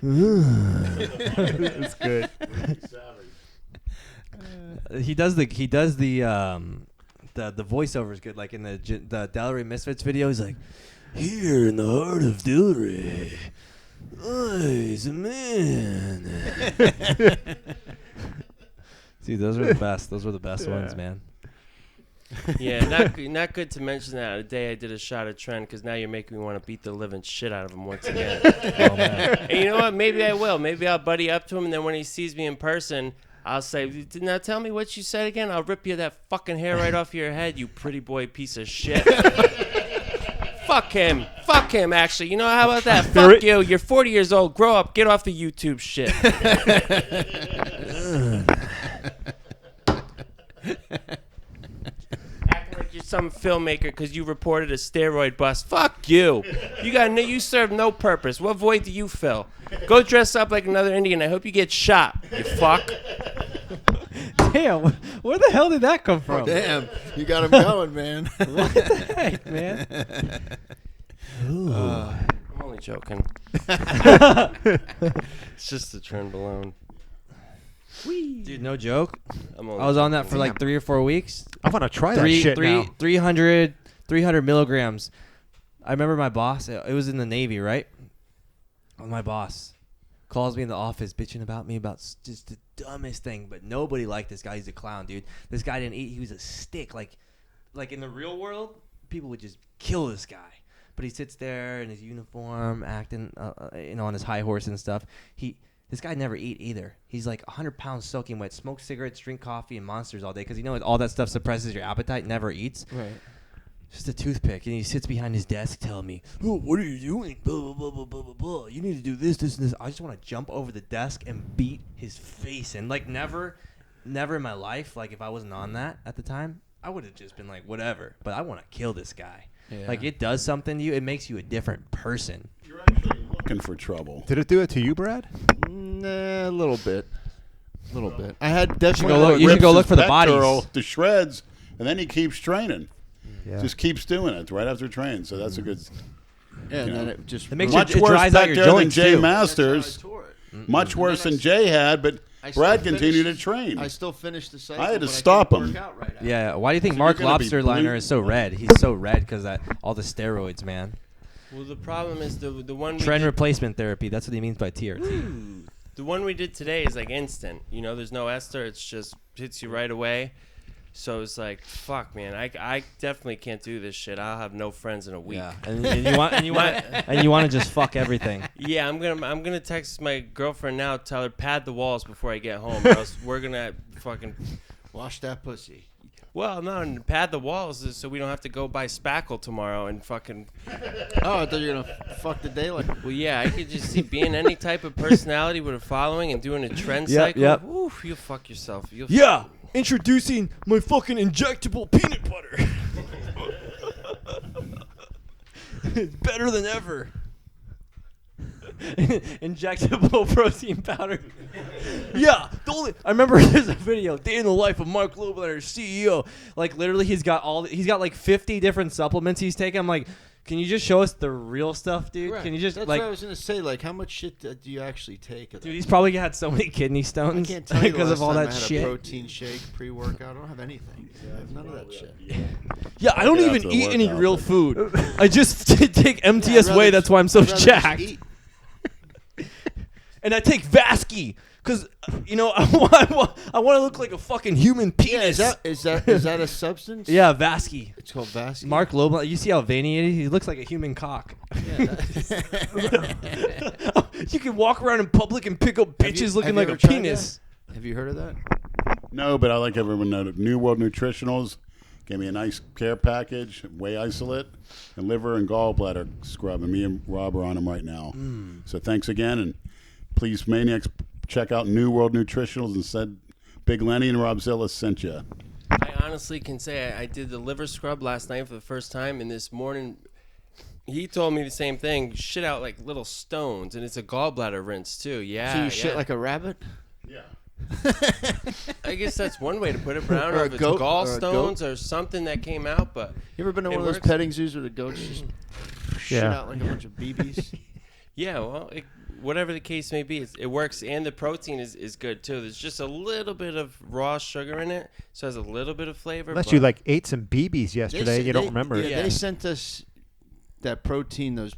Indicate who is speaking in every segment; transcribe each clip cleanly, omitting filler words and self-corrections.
Speaker 1: It's good.
Speaker 2: He does the voiceover is good. Like in the Delray Misfits video, he's like, "Here in the heart of Delray, he's a man." See, those were the best. Those were the best ones, man.
Speaker 3: Yeah, not good to mention that. Today I did a shot at Trent because now you're making me want to beat the living shit out of him once again.
Speaker 2: Oh, man.
Speaker 3: And you know what? Maybe I will. Maybe I'll buddy up to him, and then when he sees me in person, I'll say, "Now tell me what you said again. I'll rip you that fucking hair right off your head, you pretty boy piece of shit." Fuck him. Fuck him, actually. You know, how about that? Fuck you. You're 40 years old. Grow up. Get off the YouTube shit. You're some filmmaker because you reported a steroid bust. Fuck you. You serve no purpose. What void do you fill? Go dress up like another Indian. I hope you get shot, you fuck.
Speaker 2: Damn, where the hell did that come from?
Speaker 4: Damn, you got him going, man.
Speaker 2: What the heck, man?
Speaker 3: I'm only joking. It's just a trenbolone.
Speaker 2: Dude, no joke.
Speaker 3: I
Speaker 2: I was on that for like 3 or 4 weeks.
Speaker 1: I want to try that shit now.
Speaker 2: 300 milligrams. I remember my boss. It was in the Navy, right? My boss calls me in the office bitching about me about just the dumbest thing. But nobody liked this guy. He's a clown, dude. This guy didn't eat. He was a stick. Like in the real world, people would just kill this guy. But he sits there in his uniform, acting, on his high horse and stuff. This guy never eat either. He's like 100 pounds soaking wet, smokes cigarettes, drink coffee and Monsters all day because all that stuff suppresses your appetite. Never eats. Right. Just a toothpick, and he sits behind his desk telling me, "Oh, what are you doing? Blah, blah, blah, blah, blah, blah. You need to do this, this, and this." I just want to jump over the desk and beat his face. And like never in my life, like if I wasn't on that at the time, I would have just been like, whatever. But I want to kill this guy. Yeah. Like it does something to you. It makes you a different person.
Speaker 5: You're actually looking for trouble.
Speaker 1: Did it do it to you, Brad?
Speaker 4: Nah, a little bit. A little bit. I had definitely.
Speaker 2: You should go look for the bodies.
Speaker 5: To shreds, and then he keeps training.
Speaker 1: Yeah.
Speaker 5: Just keeps doing it right after training. So that's a good.
Speaker 4: Yeah, and then it just
Speaker 2: makes
Speaker 5: much
Speaker 2: it
Speaker 5: worse
Speaker 2: dries
Speaker 5: back
Speaker 2: out your
Speaker 5: there than
Speaker 2: joints,
Speaker 5: Jay
Speaker 2: too.
Speaker 5: Masters. Much worse than Jay had, but Brad continued to train.
Speaker 4: I still finished the cycle.
Speaker 5: I had to stop him.
Speaker 4: Right
Speaker 2: Yeah. Why do you think
Speaker 5: So
Speaker 2: Mark
Speaker 5: you're gonna be
Speaker 2: Lobster Liner is so red? He's so red because all the steroids, man.
Speaker 3: Well, the problem is the one
Speaker 2: Trend replacement therapy. That's what he means by TRT.
Speaker 3: The one we did today is like instant. There's no ester. It's just hits you right away. So it's like, fuck, man. I definitely can't do this shit. I'll have no friends in a week.
Speaker 2: Yeah, and you want to just fuck everything.
Speaker 3: Yeah, I'm gonna text my girlfriend now. Tell her pad the walls before I get home, or else we're gonna fucking
Speaker 4: wash that pussy.
Speaker 3: Well, no, and pad the walls so we don't have to go buy spackle tomorrow and fucking.
Speaker 4: Oh, I thought you were gonna fuck the daylight.
Speaker 3: Well, yeah, I could just see being any type of personality with a following and doing a trend cycle.
Speaker 2: Yep.
Speaker 3: Oof, you'll fuck yourself.
Speaker 2: Introducing my fucking injectable peanut butter. It's better than ever. Injectable protein powder. Yeah, I remember there's a video, Day in the Life of Mark Loebleiner, CEO. Like literally, he's got like 50 different supplements he's taking. I'm like, can you just show us the real stuff, dude?
Speaker 4: Right.
Speaker 2: Can you just
Speaker 4: That's what I was gonna say. Like, how much shit do you actually take?
Speaker 2: Dude, he's probably had so many kidney stones
Speaker 4: I can't tell you
Speaker 2: because of all that
Speaker 4: I had
Speaker 2: shit.
Speaker 4: A protein shake, pre-workout. I don't have anything. I have none of that shit.
Speaker 2: Yeah, I don't
Speaker 5: Get
Speaker 2: even
Speaker 5: after the
Speaker 2: any
Speaker 5: workout.
Speaker 2: real food. I just take MTS
Speaker 4: Yeah, I'd rather
Speaker 2: Whey. That's why I'm so
Speaker 4: I'd rather just
Speaker 2: jacked.
Speaker 4: eat.
Speaker 2: And I take Vasky because I want to look like a fucking human penis.
Speaker 4: Yeah, is that a substance?
Speaker 2: Yeah, Vasky.
Speaker 4: It's called Vasky.
Speaker 2: Mark Loebleiner. You see how veiny it is? He looks like a human cock.
Speaker 4: Yeah,
Speaker 2: You can walk around in public and pick up bitches looking like a
Speaker 4: ever tried
Speaker 2: penis.
Speaker 4: that? Have you heard of that?
Speaker 5: No, but I like everyone to know that New World Nutritionals gave me a nice care package, whey isolate, and liver and gallbladder scrub, and me and Rob are on them right now. So thanks again, and please, Maniacs, check out New World Nutritionals and said Big Lenny and Robzilla sent you.
Speaker 3: I honestly can say I did the liver scrub last night for the first time, and this morning he told me the same thing. Shit out like little stones, and it's a gallbladder rinse too. Yeah.
Speaker 4: So you shit like a rabbit?
Speaker 5: Yeah.
Speaker 3: I guess that's one way to put it. But I don't know
Speaker 4: Or
Speaker 3: if
Speaker 4: a
Speaker 3: it's
Speaker 4: goat,
Speaker 3: gallstones or something that came out. But
Speaker 4: You ever been to
Speaker 3: It
Speaker 4: one of those
Speaker 3: works.
Speaker 4: petting zoos where the goats just shit
Speaker 1: Yeah.
Speaker 4: out like a bunch of BBs?
Speaker 3: yeah, well, whatever the case may be, it works, and the protein is good too. There's just a little bit of raw sugar in it, so it has a little bit of flavor.
Speaker 1: Unless you like ate some BBs yesterday, you don't remember it.
Speaker 4: Yeah, they sent us that protein, those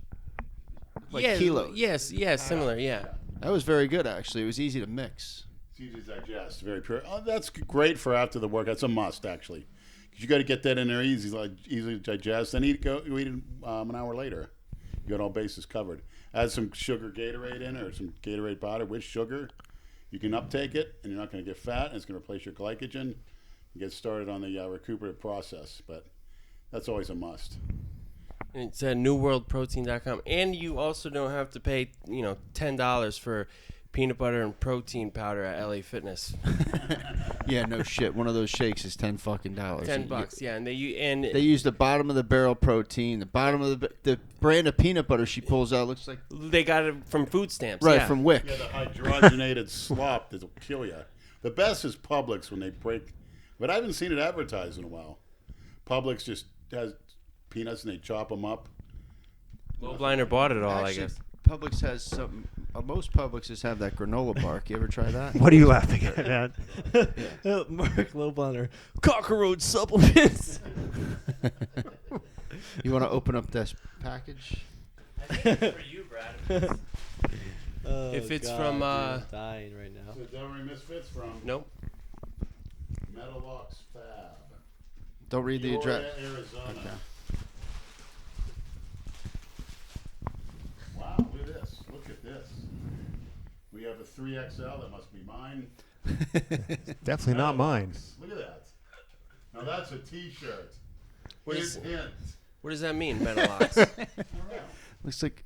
Speaker 3: yeah,
Speaker 4: kilos.
Speaker 3: Yes, similar, yeah.
Speaker 4: That was very good, actually. It was easy to mix.
Speaker 5: It's easy to digest, very pure. Oh, that's great for after the work. That's a must, actually. Because you got to get that in there easy to digest. Then you eat it an hour later. You got all bases covered. Add some sugar Gatorade in, or some Gatorade powder with sugar. You can uptake it, and you're not going to get fat, and it's going to replace your glycogen. And get started on the recuperative process. But that's always a must.
Speaker 3: It's at newworldprotein.com, and you also don't have to pay $10 for peanut butter and protein powder at LA Fitness.
Speaker 4: Yeah, no shit. One of those shakes is $10 fucking.
Speaker 3: $10, yeah, and they
Speaker 4: use the bottom of the barrel protein. The bottom of the brand of peanut butter she pulls out looks like
Speaker 3: they got it from food stamps,
Speaker 4: right
Speaker 3: yeah.
Speaker 4: from Wick.
Speaker 5: Yeah, the hydrogenated slop that'll kill you. The best is Publix when they break, but I haven't seen it advertised in a while. Publix just has peanuts and they chop them up.
Speaker 3: Low Blinder bought it all,
Speaker 4: Actually,
Speaker 3: I guess.
Speaker 4: Publix has some. Most Publixes have that granola bark. You ever try that?
Speaker 1: What are you laughing at, man?
Speaker 2: Mark Lowbonder, cockroach supplements.
Speaker 4: You want to open up this package?
Speaker 3: I think it's for you, Brad. If it's from
Speaker 2: I'm dying right now.
Speaker 5: The Delray Misfits from
Speaker 3: Nope.
Speaker 5: Metalbox Fab.
Speaker 4: Don't read the address.
Speaker 5: Peoria, Arizona.
Speaker 4: Okay.
Speaker 5: Wow, look at this. Look at this. We have a 3XL. That must be mine.
Speaker 1: Definitely not mine.
Speaker 5: Look at that. Now that's a T-shirt.
Speaker 3: What is-
Speaker 5: Hint.
Speaker 3: What does that mean, Metalox?
Speaker 5: I don't know.
Speaker 4: Looks like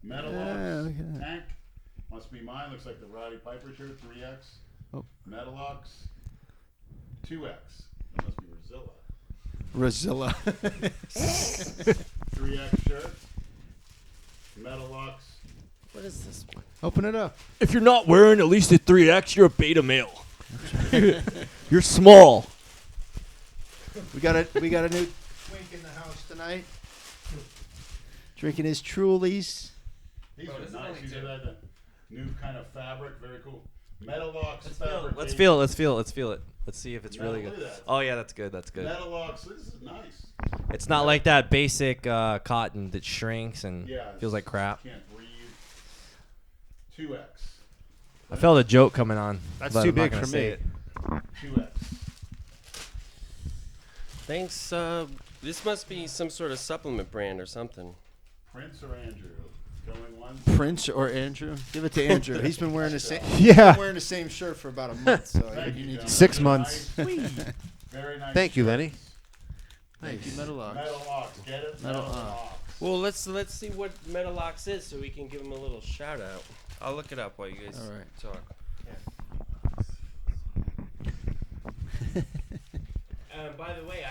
Speaker 5: Metalbox
Speaker 4: look at that.
Speaker 5: tank. Must be mine. Looks like the Roddy Piper shirt. 3X.
Speaker 4: Oh.
Speaker 5: Metalbox 2X. That must be Rosilla.
Speaker 4: Rosilla.
Speaker 5: 3X shirt. Metalbox.
Speaker 3: What is this one?
Speaker 4: Open it up.
Speaker 2: If you're not wearing at least a 3X, you're a beta male. You're small.
Speaker 4: We got a new twink in the house tonight. Drinking his Trulies.
Speaker 5: These
Speaker 3: Oh,
Speaker 5: are
Speaker 3: this is
Speaker 5: nice.
Speaker 3: only
Speaker 5: These
Speaker 3: two.
Speaker 5: are like the new kind of fabric. Very cool. Metalbox
Speaker 2: Let's
Speaker 5: fabric.
Speaker 2: feel it. Let's see if it's really
Speaker 5: Look
Speaker 2: good.
Speaker 5: at that.
Speaker 2: Oh yeah, that's good. That's good.
Speaker 5: Metalbox. This is nice.
Speaker 2: It's not like that basic cotton that shrinks and
Speaker 5: Yeah.
Speaker 2: feels like crap.
Speaker 5: Can't breathe. 2X.
Speaker 2: I felt a joke coming on.
Speaker 1: That's
Speaker 2: but
Speaker 1: too
Speaker 2: I'm not
Speaker 1: big
Speaker 2: gonna
Speaker 1: for
Speaker 2: say
Speaker 1: me.
Speaker 2: it.
Speaker 5: 2X.
Speaker 3: Thanks. This must be some sort of supplement brand or something.
Speaker 5: Prince or Andrew? Going once.
Speaker 4: Prince or Andrew? Give it to Andrew. He's been wearing the same.
Speaker 1: Yeah.
Speaker 4: Wearing the same shirt for about a month. So
Speaker 5: Thank you,
Speaker 4: you need
Speaker 5: gentlemen.
Speaker 4: to
Speaker 1: 6 months.
Speaker 5: Very nice.
Speaker 1: Thank you,
Speaker 5: shirts.
Speaker 1: Lenny.
Speaker 4: Thank you, Metalbox.
Speaker 5: Metalbox. Get it?
Speaker 4: Metal-
Speaker 5: Metalbox.
Speaker 3: Well, let's see what Metalox is, so we can give them a little shout out. I'll look it up while you guys
Speaker 4: All right.
Speaker 3: talk. By the way,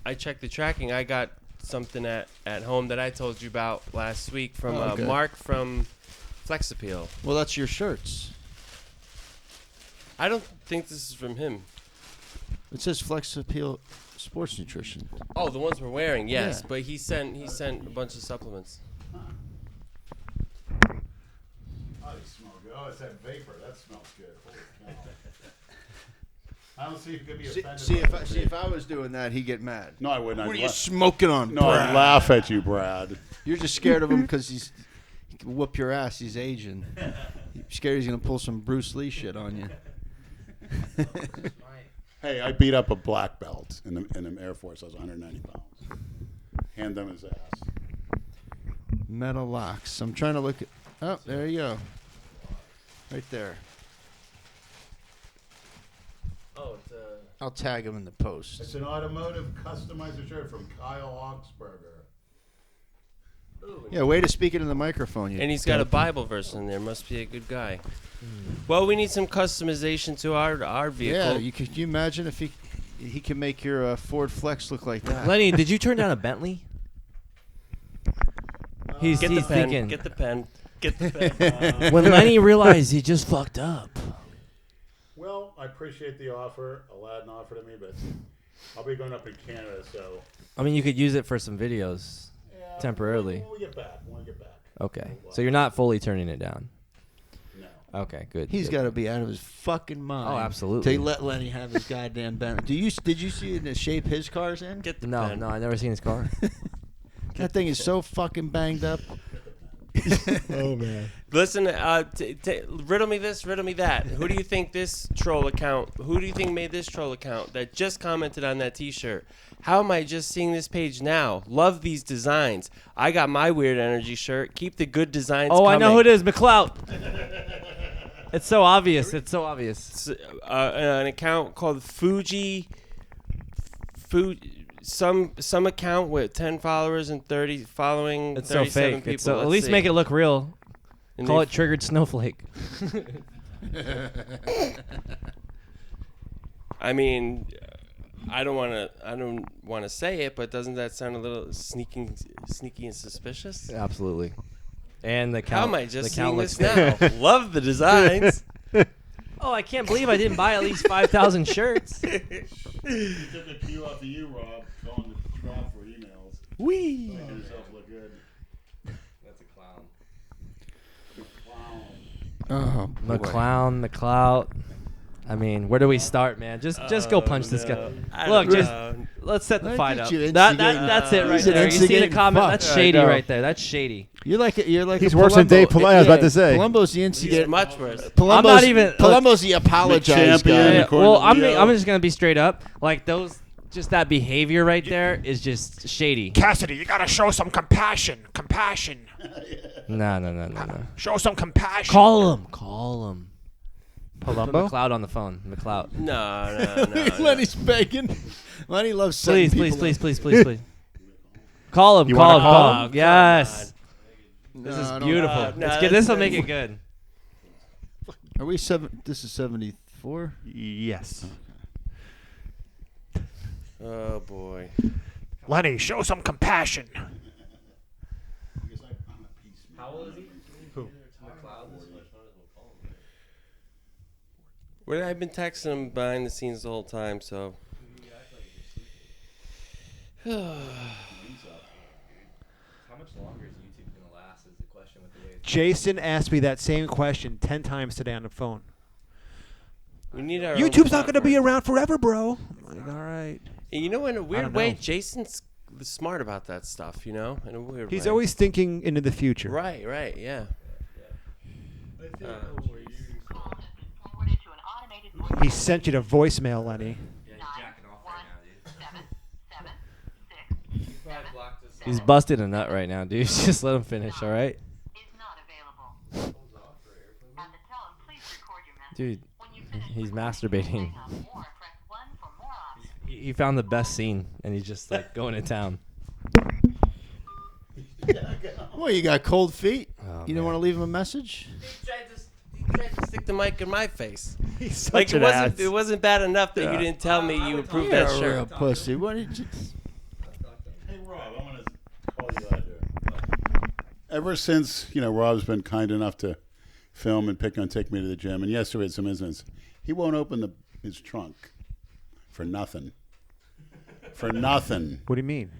Speaker 3: I checked the tracking. I got something at home that I told you about last week from
Speaker 4: Oh, okay.
Speaker 3: Mark from Flex Appeal.
Speaker 4: Well, that's your shirts.
Speaker 3: I don't think this is from him.
Speaker 4: It says Flex Appeal Sports Nutrition.
Speaker 3: Oh, the ones we're wearing, yes.
Speaker 4: Yeah.
Speaker 3: But he sent a bunch of supplements.
Speaker 5: Oh, they smell good. Oh, it's that vapor. That smells good. Holy cow. I don't see if you could be offended.
Speaker 4: See if I was doing that, he'd get mad.
Speaker 5: No, I wouldn't.
Speaker 4: What are
Speaker 5: I'd
Speaker 4: you
Speaker 5: la-
Speaker 4: smoking on,
Speaker 5: No, I'd
Speaker 4: Brad?
Speaker 5: laugh at you, Brad.
Speaker 4: You're just scared of him because he can whoop your ass. He's Asian. You're scared he's gonna pull some Bruce Lee shit on you.
Speaker 5: Hey, I beat up a black belt in the Air Force. I was 190 pounds. Hand them his ass.
Speaker 4: Metal locks. I'm trying to look at. Oh, there you go. Right there.
Speaker 3: Oh, it's
Speaker 4: I'll tag him in the post.
Speaker 5: It's an automotive customizer shirt from Kyle Augsburger.
Speaker 4: Yeah, way to speak it in the microphone. You
Speaker 3: and he's got a Bible verse in there. Must be a good guy. Well, we need some customization to our vehicle.
Speaker 4: Yeah, could you imagine if he can make your Ford Flex look like that?
Speaker 2: Lenny, did you turn down a Bentley? He's
Speaker 3: Get the pen.
Speaker 2: thinking.
Speaker 3: Get the pen. Get the pen.
Speaker 2: When Lenny realized he just fucked up.
Speaker 5: Well, I appreciate the offer. Aladdin offered it me, but I'll be going up in Canada, so
Speaker 2: I mean, you could use it for some videos.
Speaker 5: yeah,
Speaker 2: Temporarily.
Speaker 5: When we get back.
Speaker 2: Okay. So you're not fully turning it down.
Speaker 5: No.
Speaker 2: Okay, good.
Speaker 4: He's
Speaker 2: good.
Speaker 4: got to be out of his fucking mind.
Speaker 2: Oh, absolutely.
Speaker 4: To let Lenny have his goddamn banner. Did you see the shape his car's in?
Speaker 3: Get the
Speaker 2: No,
Speaker 3: pen.
Speaker 2: no, I never seen his car.
Speaker 4: That thing is so fucking banged up.
Speaker 1: Oh man.
Speaker 3: Listen, riddle me this, riddle me that. Who do you think this troll account? Who do you think made this troll account that just commented on that T-shirt? How am I just seeing this page now? Love these designs. I got my weird energy shirt. Keep the good designs.
Speaker 2: Oh,
Speaker 3: coming.
Speaker 2: I know who it is. McClout. It's so obvious. It's so obvious.
Speaker 3: It's, an account called Fuji. Some account with 10 followers and 30 following.
Speaker 2: It's so
Speaker 3: 37
Speaker 2: fake.
Speaker 3: people.
Speaker 2: It's so, at
Speaker 3: Let's
Speaker 2: least
Speaker 3: see.
Speaker 2: make it look real.
Speaker 3: And
Speaker 2: Call
Speaker 3: they-
Speaker 2: it Triggered Snowflake.
Speaker 3: I mean, I don't want to say it, but doesn't that sound a little sneaky and suspicious?
Speaker 2: Absolutely. And the count.
Speaker 3: How am I just
Speaker 2: the count
Speaker 3: seeing
Speaker 2: looks
Speaker 3: this
Speaker 2: fake.
Speaker 3: now? Love the designs.
Speaker 2: Oh, I can't believe I didn't buy at least 5,000 shirts.
Speaker 5: He took a cue off of you, Rob, calling the drop for emails.
Speaker 4: Wee.
Speaker 5: Making yourself look good.
Speaker 2: That's a clown.
Speaker 5: Wow.
Speaker 4: Oh,
Speaker 2: McClown, McClout. I mean, where do we start, man? Just go punch this guy.
Speaker 3: I
Speaker 2: Look,
Speaker 3: don't
Speaker 2: just
Speaker 3: know.
Speaker 2: let's set the
Speaker 4: Look
Speaker 2: fight
Speaker 4: at
Speaker 2: up.
Speaker 4: you
Speaker 2: That's it right
Speaker 4: He's an
Speaker 2: there. You see the
Speaker 4: instigating
Speaker 2: comment?
Speaker 4: fuck.
Speaker 2: That's
Speaker 4: All right,
Speaker 2: shady
Speaker 4: go.
Speaker 2: right there. That's shady.
Speaker 4: You're like
Speaker 1: He's
Speaker 4: a
Speaker 1: worse than
Speaker 4: Palumbo.
Speaker 1: Dave Pillay, I was about to say.
Speaker 4: Palumbo's the
Speaker 3: He's
Speaker 4: instigator.
Speaker 3: much worse.
Speaker 2: I'm not even-
Speaker 4: Palumbo's the apologize
Speaker 5: McChampion.
Speaker 4: guy.
Speaker 5: Yeah. according
Speaker 2: Well,
Speaker 5: to Leo.
Speaker 2: I'm just gonna be straight up. Like just that behavior right there is just shady.
Speaker 1: Cassady, you gotta show some compassion. Compassion.
Speaker 2: No.
Speaker 1: Show some compassion.
Speaker 2: Call him. Put
Speaker 1: Palumbo?
Speaker 2: McCloud on the phone. McCloud.
Speaker 3: No.
Speaker 4: Lenny's begging. Lenny loves setting
Speaker 2: Please.
Speaker 4: people up.
Speaker 2: Call him.
Speaker 1: You
Speaker 2: Call
Speaker 1: wanna
Speaker 2: him.
Speaker 1: call
Speaker 2: Call
Speaker 3: him?
Speaker 2: him. Yes.
Speaker 4: No,
Speaker 2: This is
Speaker 4: I don't-
Speaker 2: beautiful.
Speaker 3: no,
Speaker 2: Let's get
Speaker 3: that's-
Speaker 2: this. Will make it good.
Speaker 4: Are we seven? This is 74.
Speaker 1: Yes.
Speaker 3: Oh boy.
Speaker 1: Lenny, show some compassion.
Speaker 2: How old is he?
Speaker 3: Well, I've been texting him behind the scenes the whole time, so.
Speaker 2: How much longer is YouTube gonna last? Is the question with the way.
Speaker 1: Jason asked me that same question 10 times today on the phone.
Speaker 3: We need our
Speaker 1: YouTube's
Speaker 3: own
Speaker 1: not gonna be
Speaker 3: platform.
Speaker 1: around forever, bro. I'm like, all right.
Speaker 3: And you know, in a weird
Speaker 1: don't
Speaker 3: way,
Speaker 1: know.
Speaker 3: Jason's smart about that stuff. You know, in a weird way.
Speaker 1: He's always thinking into the future.
Speaker 3: right. Yeah.
Speaker 1: He sent you to voicemail, Lenny.
Speaker 2: He's busted a nut right now, dude. Just let him finish, all right? Dude, he's masturbating. He found the best scene, and he's just like going to town.
Speaker 4: Well, you got cold feet.
Speaker 2: Oh,
Speaker 4: You didn't
Speaker 2: man.
Speaker 4: want to leave him a message?
Speaker 3: He tried to stick the mic in my face.
Speaker 1: He's such
Speaker 3: Like
Speaker 1: an ass.
Speaker 3: it wasn't bad enough that you didn't tell me you approved
Speaker 4: You're
Speaker 3: that
Speaker 4: a real
Speaker 3: shirt.
Speaker 4: pussy. What did you?
Speaker 5: Hey, Rob, I'm going to call you out here. Ever since, Rob's been kind enough to film and take me to the gym, and yesterday we had some incidents, he won't open his trunk for nothing. For nothing.
Speaker 1: What do you mean?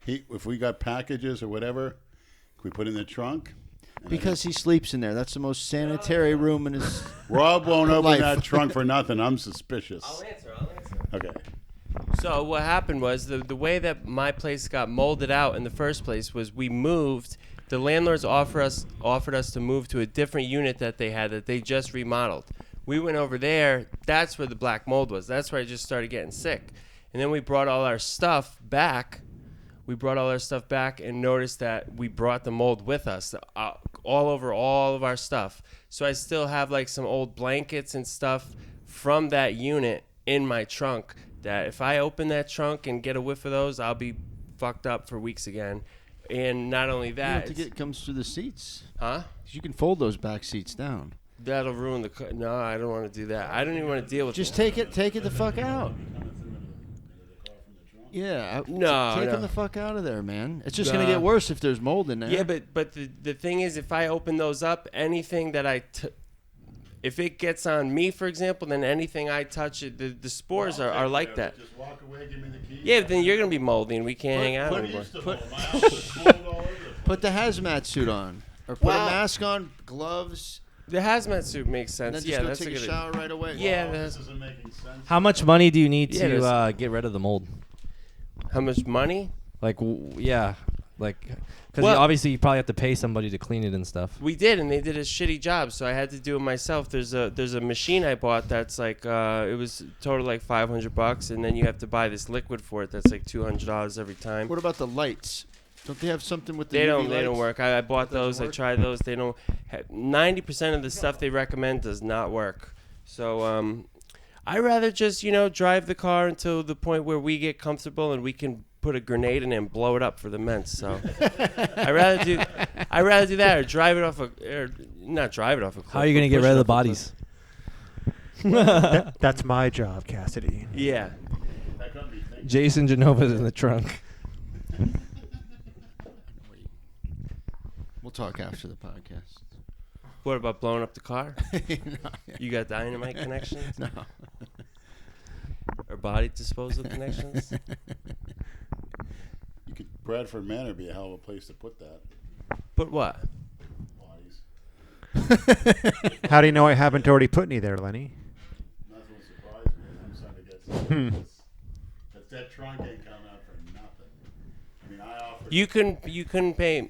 Speaker 5: If we got packages or whatever, can we put it in the trunk?
Speaker 4: Because he sleeps in there. That's the most sanitary room in his.
Speaker 5: Rob won't open
Speaker 4: Life.
Speaker 5: that trunk for nothing. I'm suspicious.
Speaker 3: I'll answer.
Speaker 5: Okay.
Speaker 3: So what happened was the way that my place got molded out in the first place was we moved. The landlords offered us to move to a different unit that they had that they just remodeled. We went over there. That's where the black mold was. That's where I just started getting sick. And then we brought all our stuff back. And noticed that we brought the mold with us all over all of our stuff. So I still have like some old blankets and stuff from that unit in my trunk that if I open that trunk and get a whiff of those, I'll be fucked up for weeks again. And not only
Speaker 4: You
Speaker 3: that,
Speaker 4: have to it comes through the seats.
Speaker 3: huh?
Speaker 4: 'Cause you can fold those back seats down.
Speaker 3: That'll ruin the No, I don't want to do that. I don't even want to deal with
Speaker 4: Just
Speaker 3: it.
Speaker 4: take it the fuck out. Yeah.
Speaker 3: No,
Speaker 4: Take
Speaker 3: no.
Speaker 4: him the fuck out of there, man. It's just gonna
Speaker 3: Nah.
Speaker 4: get worse if there's mold in there.
Speaker 3: Yeah, but the thing is, if I open those up, anything that if it gets on me, for example, then anything I touch, the spores are like that.
Speaker 5: Just walk away, give me the keys.
Speaker 3: Yeah, but then you're gonna be moldy and we can't hang out anymore.
Speaker 4: Put the hazmat suit on. Or put
Speaker 3: Wow.
Speaker 4: a mask on, gloves,
Speaker 3: The hazmat suit makes
Speaker 4: and
Speaker 3: sense.
Speaker 4: then just
Speaker 3: Yeah,
Speaker 4: go
Speaker 3: that's
Speaker 4: take a
Speaker 3: good.
Speaker 4: shower right away.
Speaker 3: Yeah,
Speaker 5: Wow,
Speaker 3: that's-
Speaker 5: this isn't making sense.
Speaker 2: How much money do you need
Speaker 3: Yeah,
Speaker 2: to
Speaker 3: that's-
Speaker 2: get rid of the mold?
Speaker 3: How much money?
Speaker 2: Like, yeah, like, because
Speaker 3: Well-
Speaker 2: obviously you probably have to pay somebody to clean it and stuff.
Speaker 3: We did, and they did a shitty job, so I had to do it myself. There's a machine I bought that's like it was total like $500, and then you have to buy this liquid for it that's like $200 every time.
Speaker 4: What about the lights? Don't they have something with the
Speaker 3: They
Speaker 4: UV
Speaker 3: don't
Speaker 4: lights?
Speaker 3: work. I bought those. I
Speaker 4: work?
Speaker 3: tried those. They don't. 90% of the stuff they recommend does not work. So I rather just drive the car until the point where we get comfortable and we can put a grenade in it and blow it up for the men. So I rather do that or drive it off or not drive it off a cliff.
Speaker 2: How are you gonna
Speaker 3: but
Speaker 2: get
Speaker 3: push
Speaker 2: rid
Speaker 3: it
Speaker 2: of the
Speaker 3: off a cliff.
Speaker 2: bodies?
Speaker 1: That's my job, Cassady.
Speaker 3: Yeah.
Speaker 5: That couldn't be thinking.
Speaker 2: Jason Genova's in the trunk.
Speaker 4: We'll talk after the podcast.
Speaker 3: What about blowing up the car?
Speaker 4: No,
Speaker 3: You got dynamite connections
Speaker 4: no.
Speaker 3: or body disposal connections?
Speaker 5: You could Bradford Manor be a hell of a place to put that.
Speaker 3: But what?
Speaker 5: Bodies.
Speaker 1: How do you know I haven't already put any there, Lenny?
Speaker 5: Nothing will surprise me. I'm starting to get some. That trunk ain't coming out for nothing. I mean, I offered.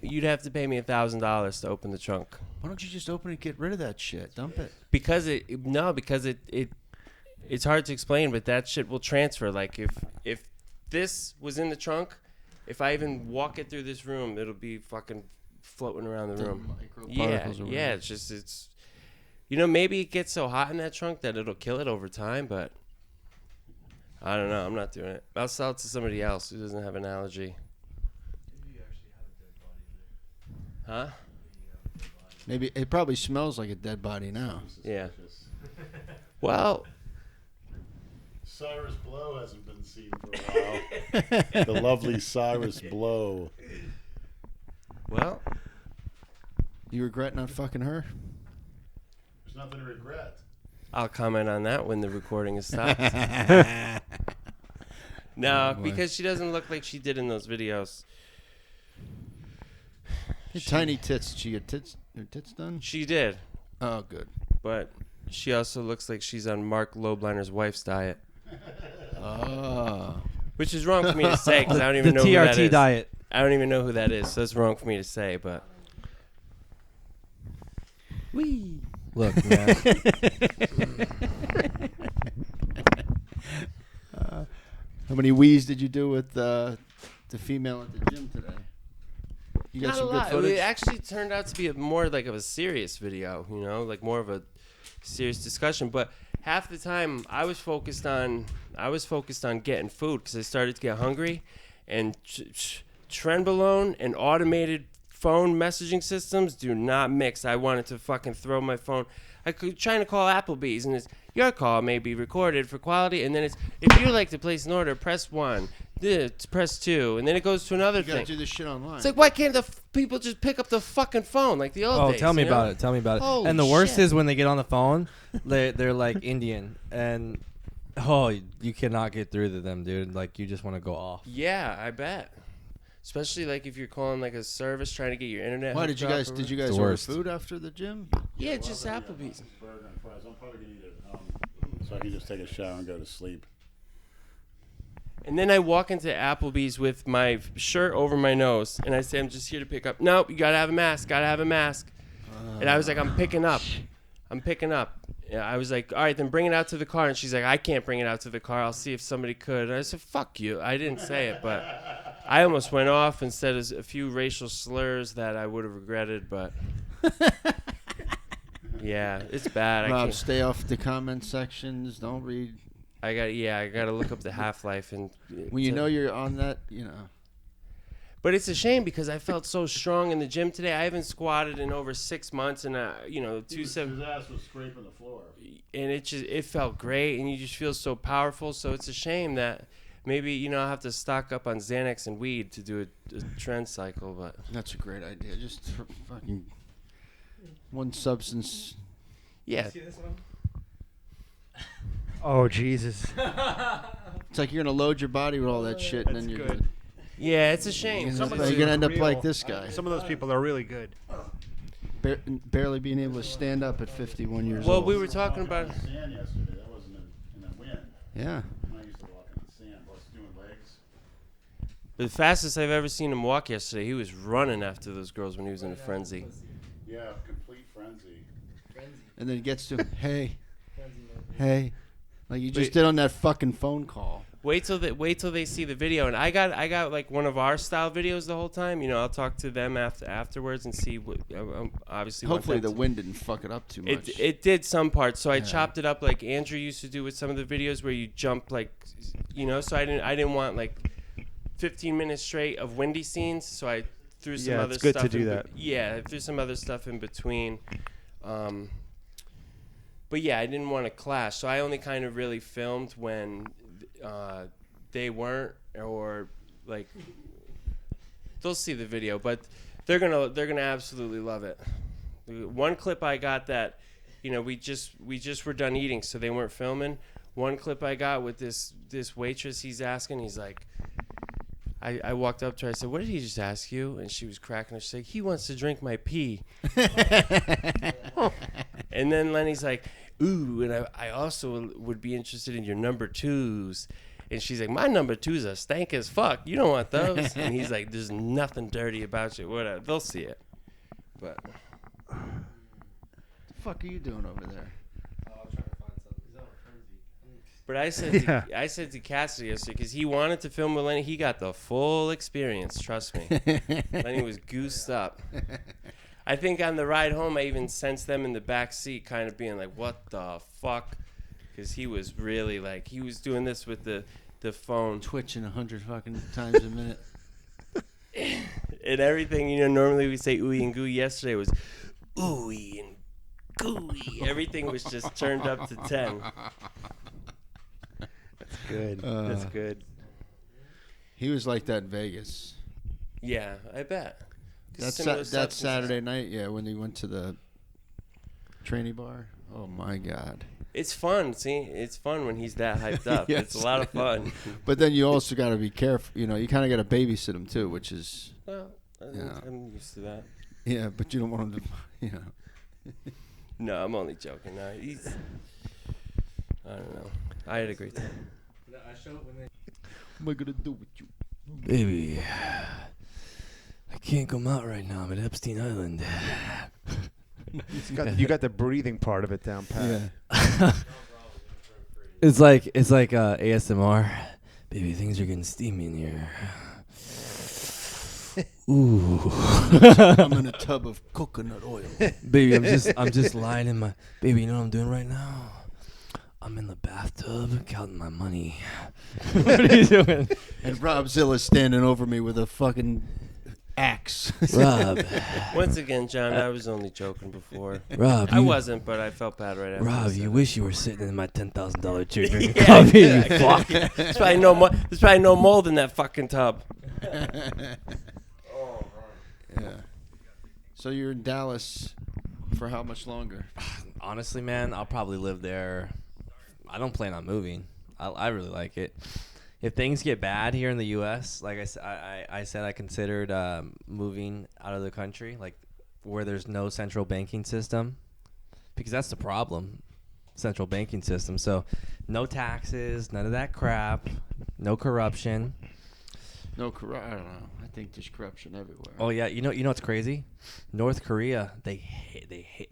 Speaker 3: You'd have to pay me $1,000 to open the trunk.
Speaker 4: Why don't you just open it, get rid of that shit, dump it?
Speaker 3: Because it's hard to explain, but that shit will transfer. Like if this was in the trunk, if I even walk it through this room, it'll be fucking floating around the room. Yeah, yeah. It's maybe it gets so hot in that trunk that it'll kill it over time, but I don't know. I'm not doing it. I'll sell it to somebody else who doesn't have an allergy. Huh?
Speaker 4: Maybe it probably smells like a dead body now.
Speaker 3: Yeah. Well,
Speaker 5: Cyrus Blow hasn't been seen for a while. The lovely Cyrus Blow.
Speaker 3: well,
Speaker 4: You regret not fucking her?
Speaker 5: There's nothing to regret.
Speaker 3: I'll comment on that when the recording is stopped. No,
Speaker 4: boy.
Speaker 3: because she doesn't look like she did in those videos.
Speaker 4: Tiny tits. Did she get her tits done?
Speaker 3: She did,
Speaker 4: Oh, good.
Speaker 3: but she also looks like she's on Mark Lobleiner's wife's diet,
Speaker 4: Oh.
Speaker 3: which is wrong for me to say because I don't
Speaker 2: The
Speaker 3: even know who that
Speaker 2: TRT
Speaker 3: is.
Speaker 2: diet.
Speaker 3: I don't even know who that is, so that's wrong for me to say. But
Speaker 2: Look, man.
Speaker 4: How many wheeze did you do with the female at the gym today? You got
Speaker 3: not a
Speaker 4: some good
Speaker 3: lot.
Speaker 4: footage?
Speaker 3: It actually turned out to be more like of a serious video, like more of a serious discussion. But half the time, I was focused on getting food because I started to get hungry, and Trenbolone and automated phone messaging systems do not mix. I wanted to fucking throw my phone. I could trying to call Applebee's, and it's your call may be recorded for quality, and then it's if you'd like to place an order, press 1, press 2, and then it goes to another
Speaker 4: You gotta
Speaker 3: thing.
Speaker 4: do this shit online.
Speaker 3: It's like, why can't the people just pick up the fucking phone like the old
Speaker 2: Oh,
Speaker 3: days?
Speaker 2: tell me
Speaker 3: you know?
Speaker 2: about it. Tell me about it.
Speaker 4: Holy
Speaker 2: And the worst
Speaker 4: shit.
Speaker 2: is when they get on the phone, they're like Indian, and you cannot get through to them, dude. Like you just want to go off.
Speaker 3: Yeah, I bet. Especially like if you're calling like a service trying to get your internet.
Speaker 4: Why
Speaker 3: hooked
Speaker 4: did you
Speaker 3: up
Speaker 4: guys
Speaker 3: or
Speaker 4: did you
Speaker 3: whatever.
Speaker 4: guys
Speaker 2: The
Speaker 4: order
Speaker 2: worst.
Speaker 4: food after the gym?
Speaker 3: Yeah, just Applebee's.
Speaker 5: Burger and fries. I'm probably going to eat it at home so I can just take a shower and go to sleep.
Speaker 3: And then I walk into Applebee's with my shirt over my nose, and I say, "I'm just here to pick up." Nope, you gotta have a mask. Gotta have a mask. And I was like, "I'm picking up. I'm picking up." Yeah, I was like, "All right, then bring it out to the car." And she's like, "I can't bring it out to the car. I'll see if somebody could." And I said, "Fuck you." I didn't say it, but I almost went off and said a few racial slurs that I would have regretted. But yeah, it's bad. I
Speaker 4: Rob,
Speaker 3: can't.
Speaker 4: stay off the comment sections. Don't read.
Speaker 3: I gotta look up the half-life and
Speaker 4: When you know you're on that,
Speaker 3: But it's a shame because I felt so strong in the gym today. I haven't squatted in over 6 months, and 270,
Speaker 5: His ass was scraping the floor.
Speaker 3: and it felt great, and you just feel so powerful. So it's a shame that maybe I'll have to stock up on Xanax and weed to do a trend cycle. But
Speaker 4: that's a great idea. Just fucking one substance.
Speaker 3: yeah,
Speaker 1: Oh, Jesus.
Speaker 4: It's like you're gonna load your body with all that shit, and then
Speaker 1: That's
Speaker 4: you're
Speaker 1: good.
Speaker 3: yeah, it's a shame.
Speaker 4: You're
Speaker 1: Some of
Speaker 4: gonna
Speaker 1: those
Speaker 4: end up
Speaker 1: real-
Speaker 4: like this guy.
Speaker 1: Some of those people are really good.
Speaker 4: barely being able to stand up at 51 years
Speaker 3: Well,
Speaker 4: old.
Speaker 3: we were talking about.
Speaker 5: Sand yesterday. That wasn't in the wind.
Speaker 4: Yeah.
Speaker 5: I used to walk in the sand. Plus doing legs.
Speaker 3: The fastest I've ever seen him walk yesterday, he was running after those girls when he was in a frenzy.
Speaker 5: Yeah, complete frenzy.
Speaker 4: And then it gets to, hey, like you just did on that fucking phone call.
Speaker 3: Wait till they see the video. And I got like one of our style videos the whole time. You know, I'll talk to them afterwards and see what. Obviously, want
Speaker 4: Hopefully
Speaker 3: them
Speaker 4: the wind didn't fuck it up too much.
Speaker 3: It did some parts, so I chopped it up like Andrew used to do with some of the videos where you jump like, you know. So I didn't want like 15 minutes straight of windy scenes. So I threw some other
Speaker 1: it's good
Speaker 3: stuff.
Speaker 1: to do
Speaker 3: in
Speaker 1: that.
Speaker 3: I threw some other stuff in between. But yeah, I didn't want to clash, so I only kind of really filmed when they weren't, or like they'll see the video, but they're gonna absolutely love it. One clip I got that, you know, we just were done eating, so they weren't filming. One clip I got with this waitress, he's asking, he's like, I walked up to her, I said, what did he just ask you? And she was cracking her. She's like, he wants to drink my pee. And then Lenny's like, ooh, and I also would be interested in your number twos. And she's like, my number twos are stank as fuck. You don't want those. And he's like, there's nothing dirty about you. Whatever. They'll see it. But
Speaker 4: the fuck are you doing over there?
Speaker 3: But I said to Cassady yesterday, because he wanted to film with Lenny, he got the full experience. Trust me, Lenny was goosed up. I think on the ride home, I even sensed them in the back seat, kind of being like, "What the fuck?" Because he was really like, he was doing this with the phone,
Speaker 4: Twitching 100 fucking times a minute.
Speaker 3: and everything. You know, normally we say ooey and gooey. Yesterday was ooey and gooey. Everything was just turned up to 10.
Speaker 1: Good.
Speaker 3: That's good.
Speaker 4: He was like that in Vegas.
Speaker 3: Yeah, I bet.
Speaker 4: That's
Speaker 3: Similar
Speaker 4: that
Speaker 3: substances.
Speaker 4: Saturday night, yeah, when they went to the trainee bar. Oh my God!
Speaker 3: It's fun. See, it's fun when he's that hyped up.
Speaker 4: Yes.
Speaker 3: It's a lot of fun.
Speaker 4: But then you also got to be careful. You know, you kind of got to babysit him too, which is
Speaker 3: Well,
Speaker 4: Yeah.
Speaker 3: I'm used to that.
Speaker 4: yeah. But you don't want him to, you know.
Speaker 3: No, I'm only joking. No, he's. I don't know. I had a great time.
Speaker 4: What am I gonna do with you?
Speaker 2: Baby, I can't come out right now. I'm at Epstein Island.
Speaker 1: You got the breathing part of it down pat.
Speaker 4: Yeah.
Speaker 2: It's like ASMR. Baby, things are getting steamy in here. Ooh.
Speaker 4: I'm in a tub of coconut oil.
Speaker 2: Baby, I'm just lying in my. Baby, you know what I'm doing right now? I'm in the bathtub counting my money. What are you doing?
Speaker 4: And Rob Zilla's standing over me with a fucking axe.
Speaker 2: Rob.
Speaker 3: Once again, John, I was only joking before.
Speaker 2: Rob.
Speaker 3: I wasn't, but I felt bad right after.
Speaker 2: Rob,
Speaker 3: I said
Speaker 2: you
Speaker 3: it.
Speaker 2: wish you were sitting in my $10,000 chair drinking
Speaker 3: Yeah,
Speaker 2: coffee. You
Speaker 3: exactly.
Speaker 2: fuck.
Speaker 3: There's probably no mold in that fucking tub.
Speaker 4: Yeah. So you're in Dallas for how much longer?
Speaker 2: Honestly, man, I'll probably live there. I don't plan on moving. I really like it. If things get bad here in the U.S., like I said, I considered moving out of the country, like where there's no central banking system, because that's the problem, central banking system. So no taxes, none of that crap, no corruption.
Speaker 4: No, I don't know. I think there's corruption everywhere.
Speaker 2: Oh yeah, you know what's crazy? North Korea, they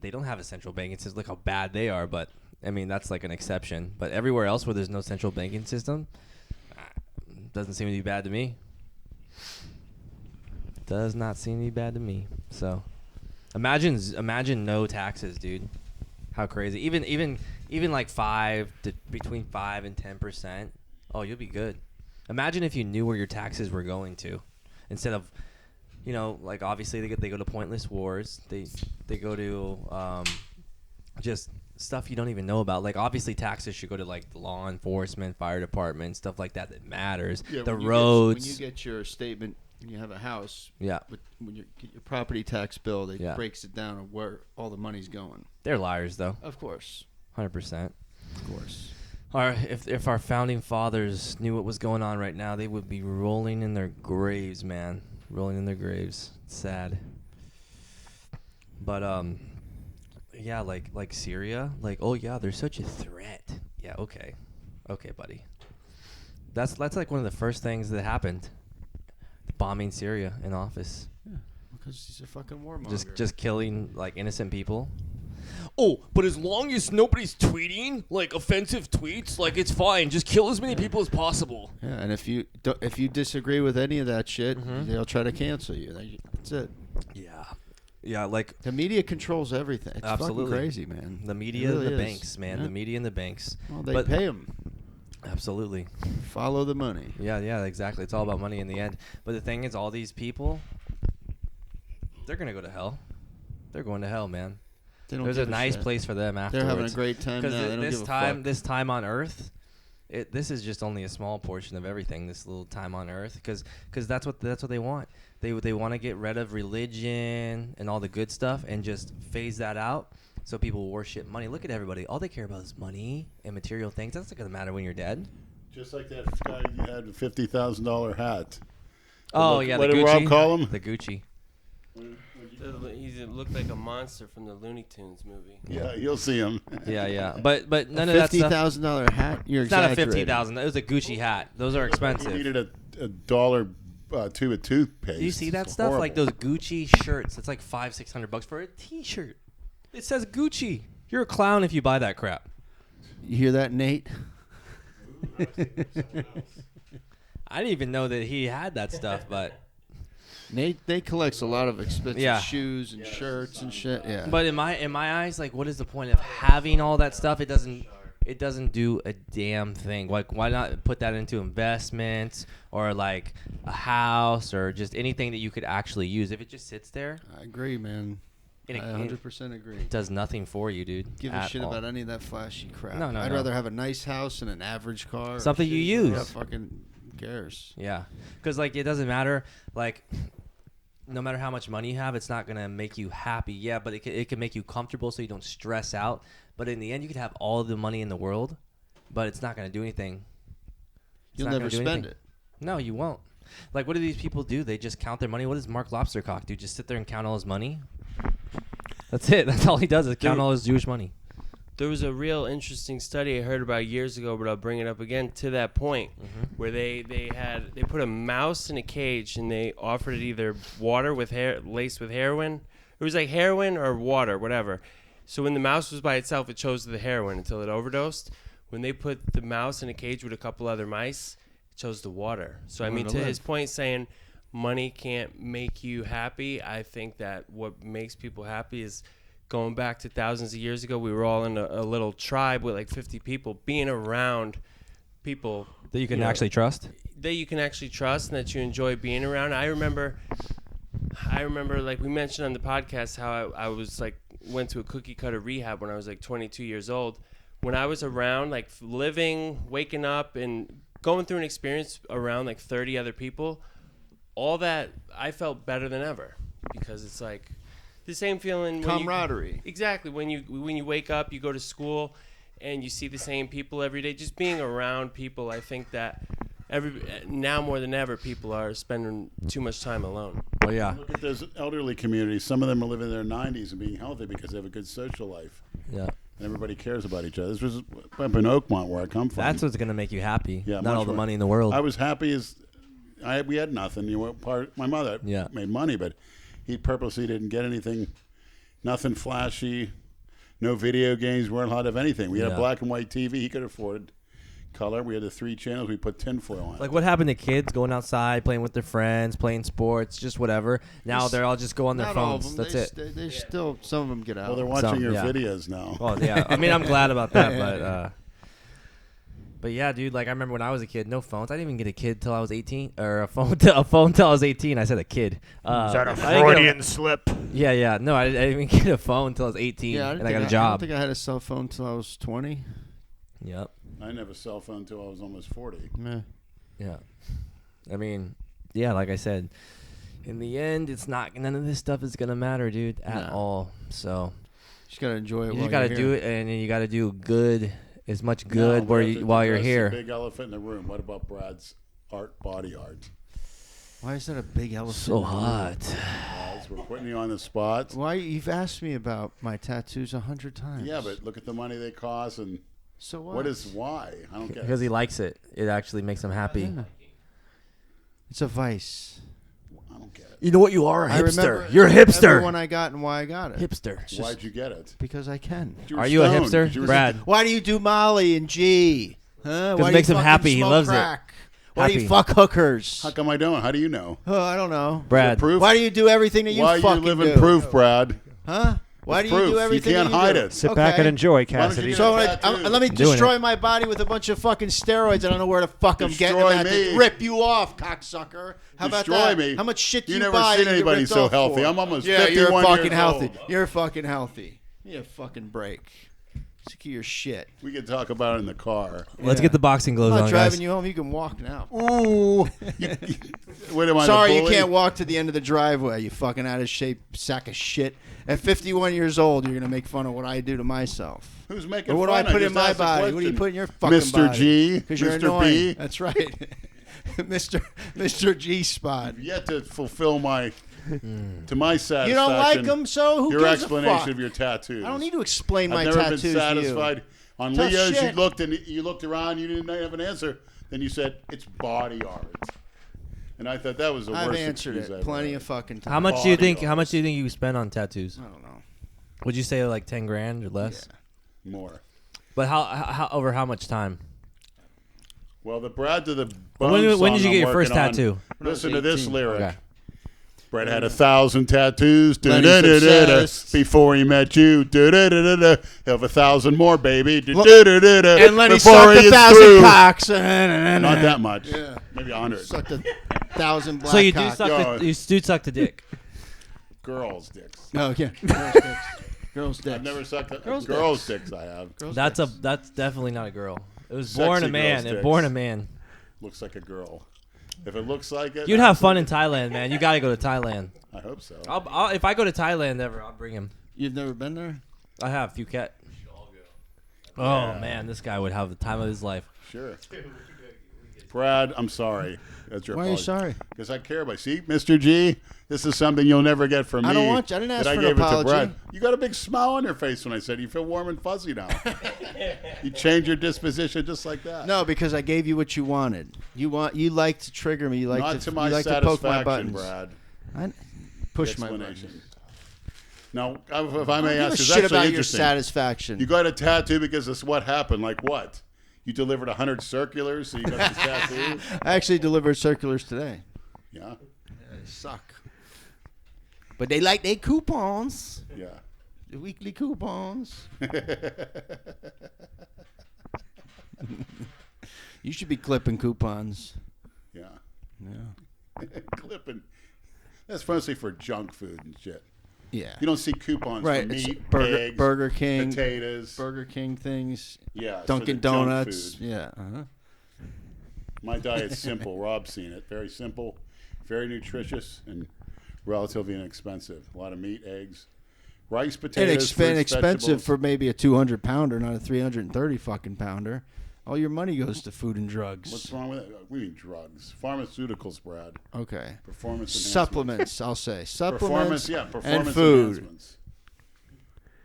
Speaker 2: don't have a central banking system. Look how bad they are, but I mean that's like an exception. But everywhere else where there's no central banking system, doesn't seem to be bad to me. Does not seem to be bad to me. So, imagine no taxes, dude. How crazy! Even like between 5 and 10%. Oh, you'll be good. Imagine if you knew where your taxes were going to, instead of, you know, like obviously they go to pointless wars. They go to just stuff you don't even know about. Like obviously taxes should go to like the law enforcement, fire department, stuff like that matters.
Speaker 4: Yeah,
Speaker 2: the
Speaker 4: when
Speaker 2: roads.
Speaker 4: You get your statement, when you have a house,
Speaker 2: Yeah.
Speaker 4: when you get your property tax bill, it
Speaker 2: Yeah.
Speaker 4: breaks it down of where all the money's going.
Speaker 2: They're liars though.
Speaker 4: Of course.
Speaker 2: 100%.
Speaker 4: Of course.
Speaker 2: If our founding fathers knew what was going on right now, they would be rolling in their graves, man. Rolling in their graves. It's sad. But yeah, like Syria, like, oh yeah, they're such a threat. Yeah, okay, buddy. That's like one of the first things that happened. Bombing Syria in office.
Speaker 4: Yeah, because he's a fucking warmonger.
Speaker 2: Just killing like innocent people. Oh, but as long as nobody's tweeting like offensive tweets, like it's fine. Just kill as many people as possible.
Speaker 4: Yeah, and if you disagree with any of that shit, they'll try to cancel you. That's it.
Speaker 2: Yeah, like
Speaker 4: the media controls everything. It's
Speaker 2: absolutely
Speaker 4: fucking crazy, man.
Speaker 2: The media
Speaker 4: really
Speaker 2: and the
Speaker 4: is.
Speaker 2: banks, man.
Speaker 4: Yeah.
Speaker 2: The media and the banks.
Speaker 4: Well, they pay them.
Speaker 2: Absolutely.
Speaker 4: Follow the money.
Speaker 2: Yeah, exactly. It's all about money in the end. But the thing is, all these people, they're gonna go to hell. They're going to hell, man. There's a nice place for them afterwards.
Speaker 4: They're having a great time now. They don't give a fuck.
Speaker 2: This time on Earth, this is just only a small portion of everything. This little time on Earth, because that's what they want. They want to get rid of religion and all the good stuff and just phase that out, so people worship money. Look at everybody. All they care about is money and material things. That's not gonna matter when you're dead.
Speaker 5: Just like that guy you had a $50,000 hat.
Speaker 2: Oh
Speaker 5: What
Speaker 2: yeah,
Speaker 5: what
Speaker 2: the
Speaker 5: did
Speaker 2: Gucci.
Speaker 5: Rob call him?
Speaker 2: The Gucci.
Speaker 3: He looked like a monster from the Looney Tunes movie.
Speaker 5: Yeah, you'll see him.
Speaker 2: Yeah. But none of that stuff.
Speaker 4: $50,000 hat. You're
Speaker 2: It's not a
Speaker 4: exaggerating.
Speaker 2: $50,000. It was a Gucci hat. Those are
Speaker 5: He
Speaker 2: expensive.
Speaker 5: needed a dollar tube of toothpaste.
Speaker 2: Do you see that
Speaker 5: It's
Speaker 2: stuff? Like
Speaker 5: horrible.
Speaker 2: those Gucci shirts. It's like $500-600 for a T-shirt. It says Gucci. You're a clown if you buy that crap.
Speaker 4: You hear that, Nate?
Speaker 2: I didn't even know that he had that stuff, but
Speaker 4: Nate, they collects a lot of expensive
Speaker 2: Yeah.
Speaker 4: shoes and shirts and shit. Yeah.
Speaker 2: but in my eyes, like, what is the point of having all that stuff? It doesn't do a damn thing. Like, why not put that into investments or like a house or just anything that you could actually use? If it just sits there,
Speaker 4: I agree, man.
Speaker 2: and
Speaker 4: I 100% agree.
Speaker 2: it does nothing for you, dude.
Speaker 4: Give a
Speaker 2: at
Speaker 4: shit
Speaker 2: all.
Speaker 4: about any of that flashy crap.
Speaker 2: No,
Speaker 4: I'd
Speaker 2: no.
Speaker 4: rather have a nice house and an average car. or
Speaker 2: Something you
Speaker 4: shit.
Speaker 2: use.
Speaker 4: Yeah, fucking cares.
Speaker 2: Yeah, because like it doesn't matter. Like, no matter how much money you have, it's not gonna make you happy. Yeah, but it can make you comfortable so you don't stress out. But in the end, you could have all the money in the world, but it's not gonna do anything. It's
Speaker 4: You'll
Speaker 2: not
Speaker 4: never
Speaker 2: gonna do
Speaker 4: spend
Speaker 2: anything.
Speaker 4: it.
Speaker 2: No, you won't. Like, what do these people do? They just count their money. What does Mark Lobstercock do? Just sit there and count all his money? That's it. That's all he does is count all his Jewish money.
Speaker 3: There was a real interesting study I heard about years ago, but I'll bring it up again to that point, where they put a mouse in a cage and they offered it either water with laced with heroin. It was like heroin or water, whatever. So when the mouse was by itself, it chose the heroin until it overdosed. When they put the mouse in a cage with a couple other mice, it chose the water. So I mean, to his point, saying money can't make you happy, I think that what makes people happy is going back to thousands of years ago. We were all in a little tribe with like 50 people, being around people
Speaker 2: That you can actually trust?
Speaker 3: that you can actually trust and that you enjoy being around. I remember like we mentioned on the podcast how I was like went to a cookie cutter rehab when I was like 22 years old. When I was around like living, waking up and going through an experience around like 30 other people, all that I felt better than ever, because it's like the same feeling when
Speaker 4: Camaraderie.
Speaker 3: exactly when you wake up, you go to school and you see the same people every day. Just being around people, I think that now more than ever, people are spending too much time alone.
Speaker 2: Well, yeah.
Speaker 5: Look at those elderly communities. Some of them are living in their 90s and being healthy because they have a good social life.
Speaker 2: Yeah.
Speaker 5: And everybody cares about each other. This was up in Oakmont, where I come from.
Speaker 2: That's what's going to make you happy.
Speaker 5: Yeah,
Speaker 2: Not
Speaker 5: much
Speaker 2: all the
Speaker 5: more.
Speaker 2: money in the world.
Speaker 5: I was happy as we had nothing. My mother made money, but he purposely didn't get anything, nothing flashy, no video games. We weren't allowed to have anything. We had a black and white TV. He could afford color. We had the 3 channels. We put tinfoil on.
Speaker 2: Like, what happened to kids going outside, playing with their friends, playing sports, just whatever? Now they're all just go on their
Speaker 4: Not all of
Speaker 2: phones.
Speaker 4: them.
Speaker 2: That's
Speaker 4: They
Speaker 2: it.
Speaker 4: They still, some of them get out.
Speaker 5: Well, they're watching your
Speaker 2: yeah.
Speaker 5: videos now.
Speaker 2: Well, yeah. I mean, I'm glad about that, but yeah, dude. Like, I remember when I was a kid, no phones. I didn't even get a kid till I was 18, or a phone till I was 18. I said a kid.
Speaker 1: Is that a
Speaker 2: I didn't get
Speaker 1: Freudian slip?
Speaker 2: Yeah. No, I didn't even get a phone till I was 18,
Speaker 4: Yeah,
Speaker 2: and I got a
Speaker 4: I don't
Speaker 2: job.
Speaker 4: think I had a cell phone until I was 20.
Speaker 2: Yep.
Speaker 5: I didn't have a cell phone until I was almost 40.
Speaker 2: Yeah. I mean, yeah, like I said, in the end, it's not, none of this stuff is going to matter, dude, at all. So
Speaker 4: Just got to enjoy it
Speaker 2: you
Speaker 4: while
Speaker 2: just got to
Speaker 4: you're
Speaker 2: do
Speaker 4: here.
Speaker 2: it, and then you got to do good, as much good
Speaker 5: No,
Speaker 2: while you're
Speaker 5: that's
Speaker 2: here.
Speaker 5: the big elephant in the room. What about Brad's body art?
Speaker 4: Why is that a big elephant?
Speaker 2: So
Speaker 4: in the room?
Speaker 2: hot.
Speaker 5: Guys, we're putting you on the spot.
Speaker 4: Why you've asked me about my tattoos 100 times?
Speaker 5: Yeah, but look at the money they cost, and
Speaker 4: so what?
Speaker 5: what is why? I don't get
Speaker 2: Because
Speaker 5: it.
Speaker 2: he likes it. It actually makes him happy.
Speaker 4: Yeah. It's a vice.
Speaker 5: I don't get it.
Speaker 2: You know what? You are a
Speaker 4: I
Speaker 2: hipster.
Speaker 4: remember
Speaker 2: You're a hipster.
Speaker 4: When I got and why I got it.
Speaker 2: Hipster.
Speaker 4: It's just
Speaker 5: Why'd you get it?
Speaker 4: because I can.
Speaker 5: You were
Speaker 2: Are you a
Speaker 5: stoned.
Speaker 2: hipster,
Speaker 5: You were-
Speaker 2: Brad?
Speaker 4: Why do you do Molly and G? Huh? Why
Speaker 2: it
Speaker 4: do
Speaker 2: makes
Speaker 4: you
Speaker 2: him
Speaker 4: fucking
Speaker 2: happy. He
Speaker 4: smoke
Speaker 2: loves it.
Speaker 4: crack? Why do you
Speaker 2: Happy.
Speaker 4: fuck hookers?
Speaker 5: How come I don't? How do you know?
Speaker 4: Oh, I don't know.
Speaker 2: Brad.
Speaker 5: Proof?
Speaker 4: Why do you do everything that you
Speaker 5: Why
Speaker 4: fucking
Speaker 5: you live in
Speaker 4: do?
Speaker 5: proof, Brad?
Speaker 4: Huh? Why do you
Speaker 5: proof.
Speaker 4: do
Speaker 5: You
Speaker 4: everything
Speaker 5: can't
Speaker 4: that you
Speaker 5: hide
Speaker 4: do?
Speaker 5: it.
Speaker 1: Sit back and
Speaker 4: Okay.
Speaker 1: enjoy,
Speaker 5: Why don't you
Speaker 1: Cassidy.
Speaker 5: get
Speaker 4: So
Speaker 5: a tattoo?
Speaker 4: let me
Speaker 2: I'm doing
Speaker 4: destroy
Speaker 2: it.
Speaker 4: my body with a bunch of fucking steroids. I don't know where the fuck I'm getting
Speaker 5: Destroy
Speaker 4: them at to
Speaker 5: me.
Speaker 4: rip you off, cocksucker. How about
Speaker 5: Destroy
Speaker 4: that?
Speaker 5: me.
Speaker 4: How much shit do
Speaker 5: You
Speaker 4: you
Speaker 5: never
Speaker 4: buy?
Speaker 5: seen
Speaker 4: to get
Speaker 5: anybody
Speaker 4: ripped
Speaker 5: so
Speaker 4: off
Speaker 5: healthy.
Speaker 4: for?
Speaker 5: I'm almost
Speaker 4: yeah,
Speaker 5: 51
Speaker 4: you're fucking
Speaker 5: years
Speaker 4: healthy.
Speaker 5: old.
Speaker 4: You're fucking healthy. You need a fucking break. Sick of your shit.
Speaker 5: We can talk about it in the car.
Speaker 2: Let's
Speaker 4: Yeah.
Speaker 2: get the boxing
Speaker 4: I'm
Speaker 2: gloves
Speaker 4: not
Speaker 2: on,
Speaker 4: driving
Speaker 2: guys.
Speaker 4: you home. You can walk now.
Speaker 5: Ooh. What am I,
Speaker 4: Sorry,
Speaker 5: the
Speaker 4: you
Speaker 5: bully?
Speaker 4: can't walk to the end of the driveway. You fucking out of shape sack of shit. At 51 years old, you're gonna make fun of what I do to myself.
Speaker 5: Who's making
Speaker 4: Or what do I
Speaker 5: fun?
Speaker 4: put in
Speaker 5: just
Speaker 4: my
Speaker 5: asked a
Speaker 4: body? What do you
Speaker 5: question.
Speaker 4: put in your fucking
Speaker 5: Mr.
Speaker 4: body?
Speaker 5: G,
Speaker 4: Because you're
Speaker 5: Mr.
Speaker 4: annoying.
Speaker 5: B.
Speaker 4: That's right. Mr. G spot.
Speaker 5: Yet to fulfill my, to my satisfaction.
Speaker 4: You don't like them, so who
Speaker 5: your
Speaker 4: gives a
Speaker 5: explanation
Speaker 4: fuck?
Speaker 5: of your tattoos.
Speaker 4: I don't need to explain my
Speaker 5: I've never
Speaker 4: tattoos
Speaker 5: been
Speaker 4: to
Speaker 5: satisfied.
Speaker 4: you.
Speaker 5: On
Speaker 4: Tough
Speaker 5: Leo's,
Speaker 4: shit.
Speaker 5: you looked around, you didn't have an answer. Then you said it's body art, and I thought that was the
Speaker 4: I've
Speaker 5: worst
Speaker 4: answered
Speaker 5: excuse
Speaker 4: it
Speaker 5: ever
Speaker 4: plenty
Speaker 5: heard.
Speaker 4: of fucking times.
Speaker 2: How much do you think?
Speaker 5: Body
Speaker 2: How much do you think you spend on tattoos?
Speaker 4: I don't know.
Speaker 2: Would you say like 10 grand or less?
Speaker 5: More.
Speaker 2: But how over how much time?
Speaker 5: Well, the Brad to the
Speaker 2: When
Speaker 5: Bone
Speaker 2: did you
Speaker 5: song
Speaker 2: get
Speaker 5: I'm
Speaker 2: your first
Speaker 5: working on,
Speaker 2: tattoo?
Speaker 5: Listen
Speaker 4: When I
Speaker 5: to
Speaker 4: was
Speaker 5: this
Speaker 4: 18.
Speaker 5: lyric.
Speaker 2: Okay.
Speaker 5: Brett had 1,000 tattoos
Speaker 4: Lenny's obsessed.
Speaker 5: before he met you. He'll have 1,000 more, baby.
Speaker 4: And Lenny
Speaker 5: before
Speaker 4: sucked
Speaker 5: he is
Speaker 4: 1,000
Speaker 5: through.
Speaker 4: cocks.
Speaker 5: Not that much.
Speaker 4: Yeah.
Speaker 5: Maybe 100.
Speaker 4: Sucked 1,000 black
Speaker 2: So you do
Speaker 4: cocks.
Speaker 2: suck
Speaker 5: Yo.
Speaker 2: the, you do suck the dick.
Speaker 5: Girls' dicks.
Speaker 4: Oh, yeah. Girls' dicks. Girls' dicks.
Speaker 5: I've never sucked a
Speaker 4: Girls'
Speaker 5: girls' dicks. I have.
Speaker 4: Girls'
Speaker 2: That's
Speaker 4: dicks.
Speaker 2: definitely not a girl. It was
Speaker 5: Sexy
Speaker 2: born a
Speaker 5: girls'
Speaker 2: man.
Speaker 5: dicks.
Speaker 2: It born a man.
Speaker 5: Looks like a girl. If it looks like it,
Speaker 2: You'd have fun in Thailand, man. You gotta go to Thailand.
Speaker 5: I hope so.
Speaker 2: If I go to Thailand ever, I'll bring him.
Speaker 4: You've never been there?
Speaker 2: I have Phuket. Oh
Speaker 5: Yeah.
Speaker 2: man, this guy would have the time of his life.
Speaker 5: Sure. Brad, I'm sorry. That's your
Speaker 4: Why are you
Speaker 5: apology.
Speaker 4: sorry?
Speaker 5: Because I care about. See, Mr. G, this is something you'll never get from me.
Speaker 4: I don't want you. I didn't ask
Speaker 5: that
Speaker 4: for
Speaker 5: I
Speaker 4: an
Speaker 5: gave it
Speaker 4: apology.
Speaker 5: to Brad. You got a big smile on your face when I said you feel warm and fuzzy now. You change your disposition just like that.
Speaker 4: No, because I gave you what you wanted. You like to trigger me. You like
Speaker 5: Not to my
Speaker 4: you like to poke my
Speaker 5: satisfaction,
Speaker 4: buttons.
Speaker 5: Brad.
Speaker 4: I push my
Speaker 5: Explanation.
Speaker 4: buttons.
Speaker 5: Now, if I
Speaker 4: I
Speaker 5: may
Speaker 4: don't
Speaker 5: ask,
Speaker 4: give a
Speaker 5: is
Speaker 4: shit
Speaker 5: actually
Speaker 4: about your
Speaker 5: interesting.
Speaker 4: satisfaction.
Speaker 5: You got a tattoo because this is what happened. Like what? You delivered 100 circulars, so you got this tattoo?
Speaker 4: I actually delivered circulars today.
Speaker 5: Yeah.
Speaker 4: They suck. But they like their coupons.
Speaker 5: Yeah.
Speaker 4: The weekly coupons. You should be clipping coupons.
Speaker 5: Yeah.
Speaker 4: Yeah.
Speaker 5: Clipping. That's mostly for junk food and shit.
Speaker 4: Yeah.
Speaker 5: You don't see coupons
Speaker 4: Right.
Speaker 5: for
Speaker 4: It's
Speaker 5: meat,
Speaker 4: Burger,
Speaker 5: eggs,
Speaker 4: Burger King.
Speaker 5: potatoes.
Speaker 4: Burger King things.
Speaker 5: Yeah. it's for
Speaker 4: Dunkin'
Speaker 5: the junk
Speaker 4: Donuts.
Speaker 5: food.
Speaker 4: Yeah. Uh-huh.
Speaker 5: My diet's simple. Rob's seen it. Very simple, very nutritious, and relatively inexpensive. A lot of meat, eggs, rice, potatoes, fruits,
Speaker 4: Inexpensive
Speaker 5: vegetables.
Speaker 4: for maybe a 200 pounder, not a 330 fucking pounder. All your money goes to food and drugs.
Speaker 5: What's wrong with it? We mean drugs. Pharmaceuticals, Brad.
Speaker 4: Okay.
Speaker 5: Performance enhancements.
Speaker 4: Supplements, I'll say. Supplements
Speaker 5: Performance
Speaker 4: and food.
Speaker 5: enhancements.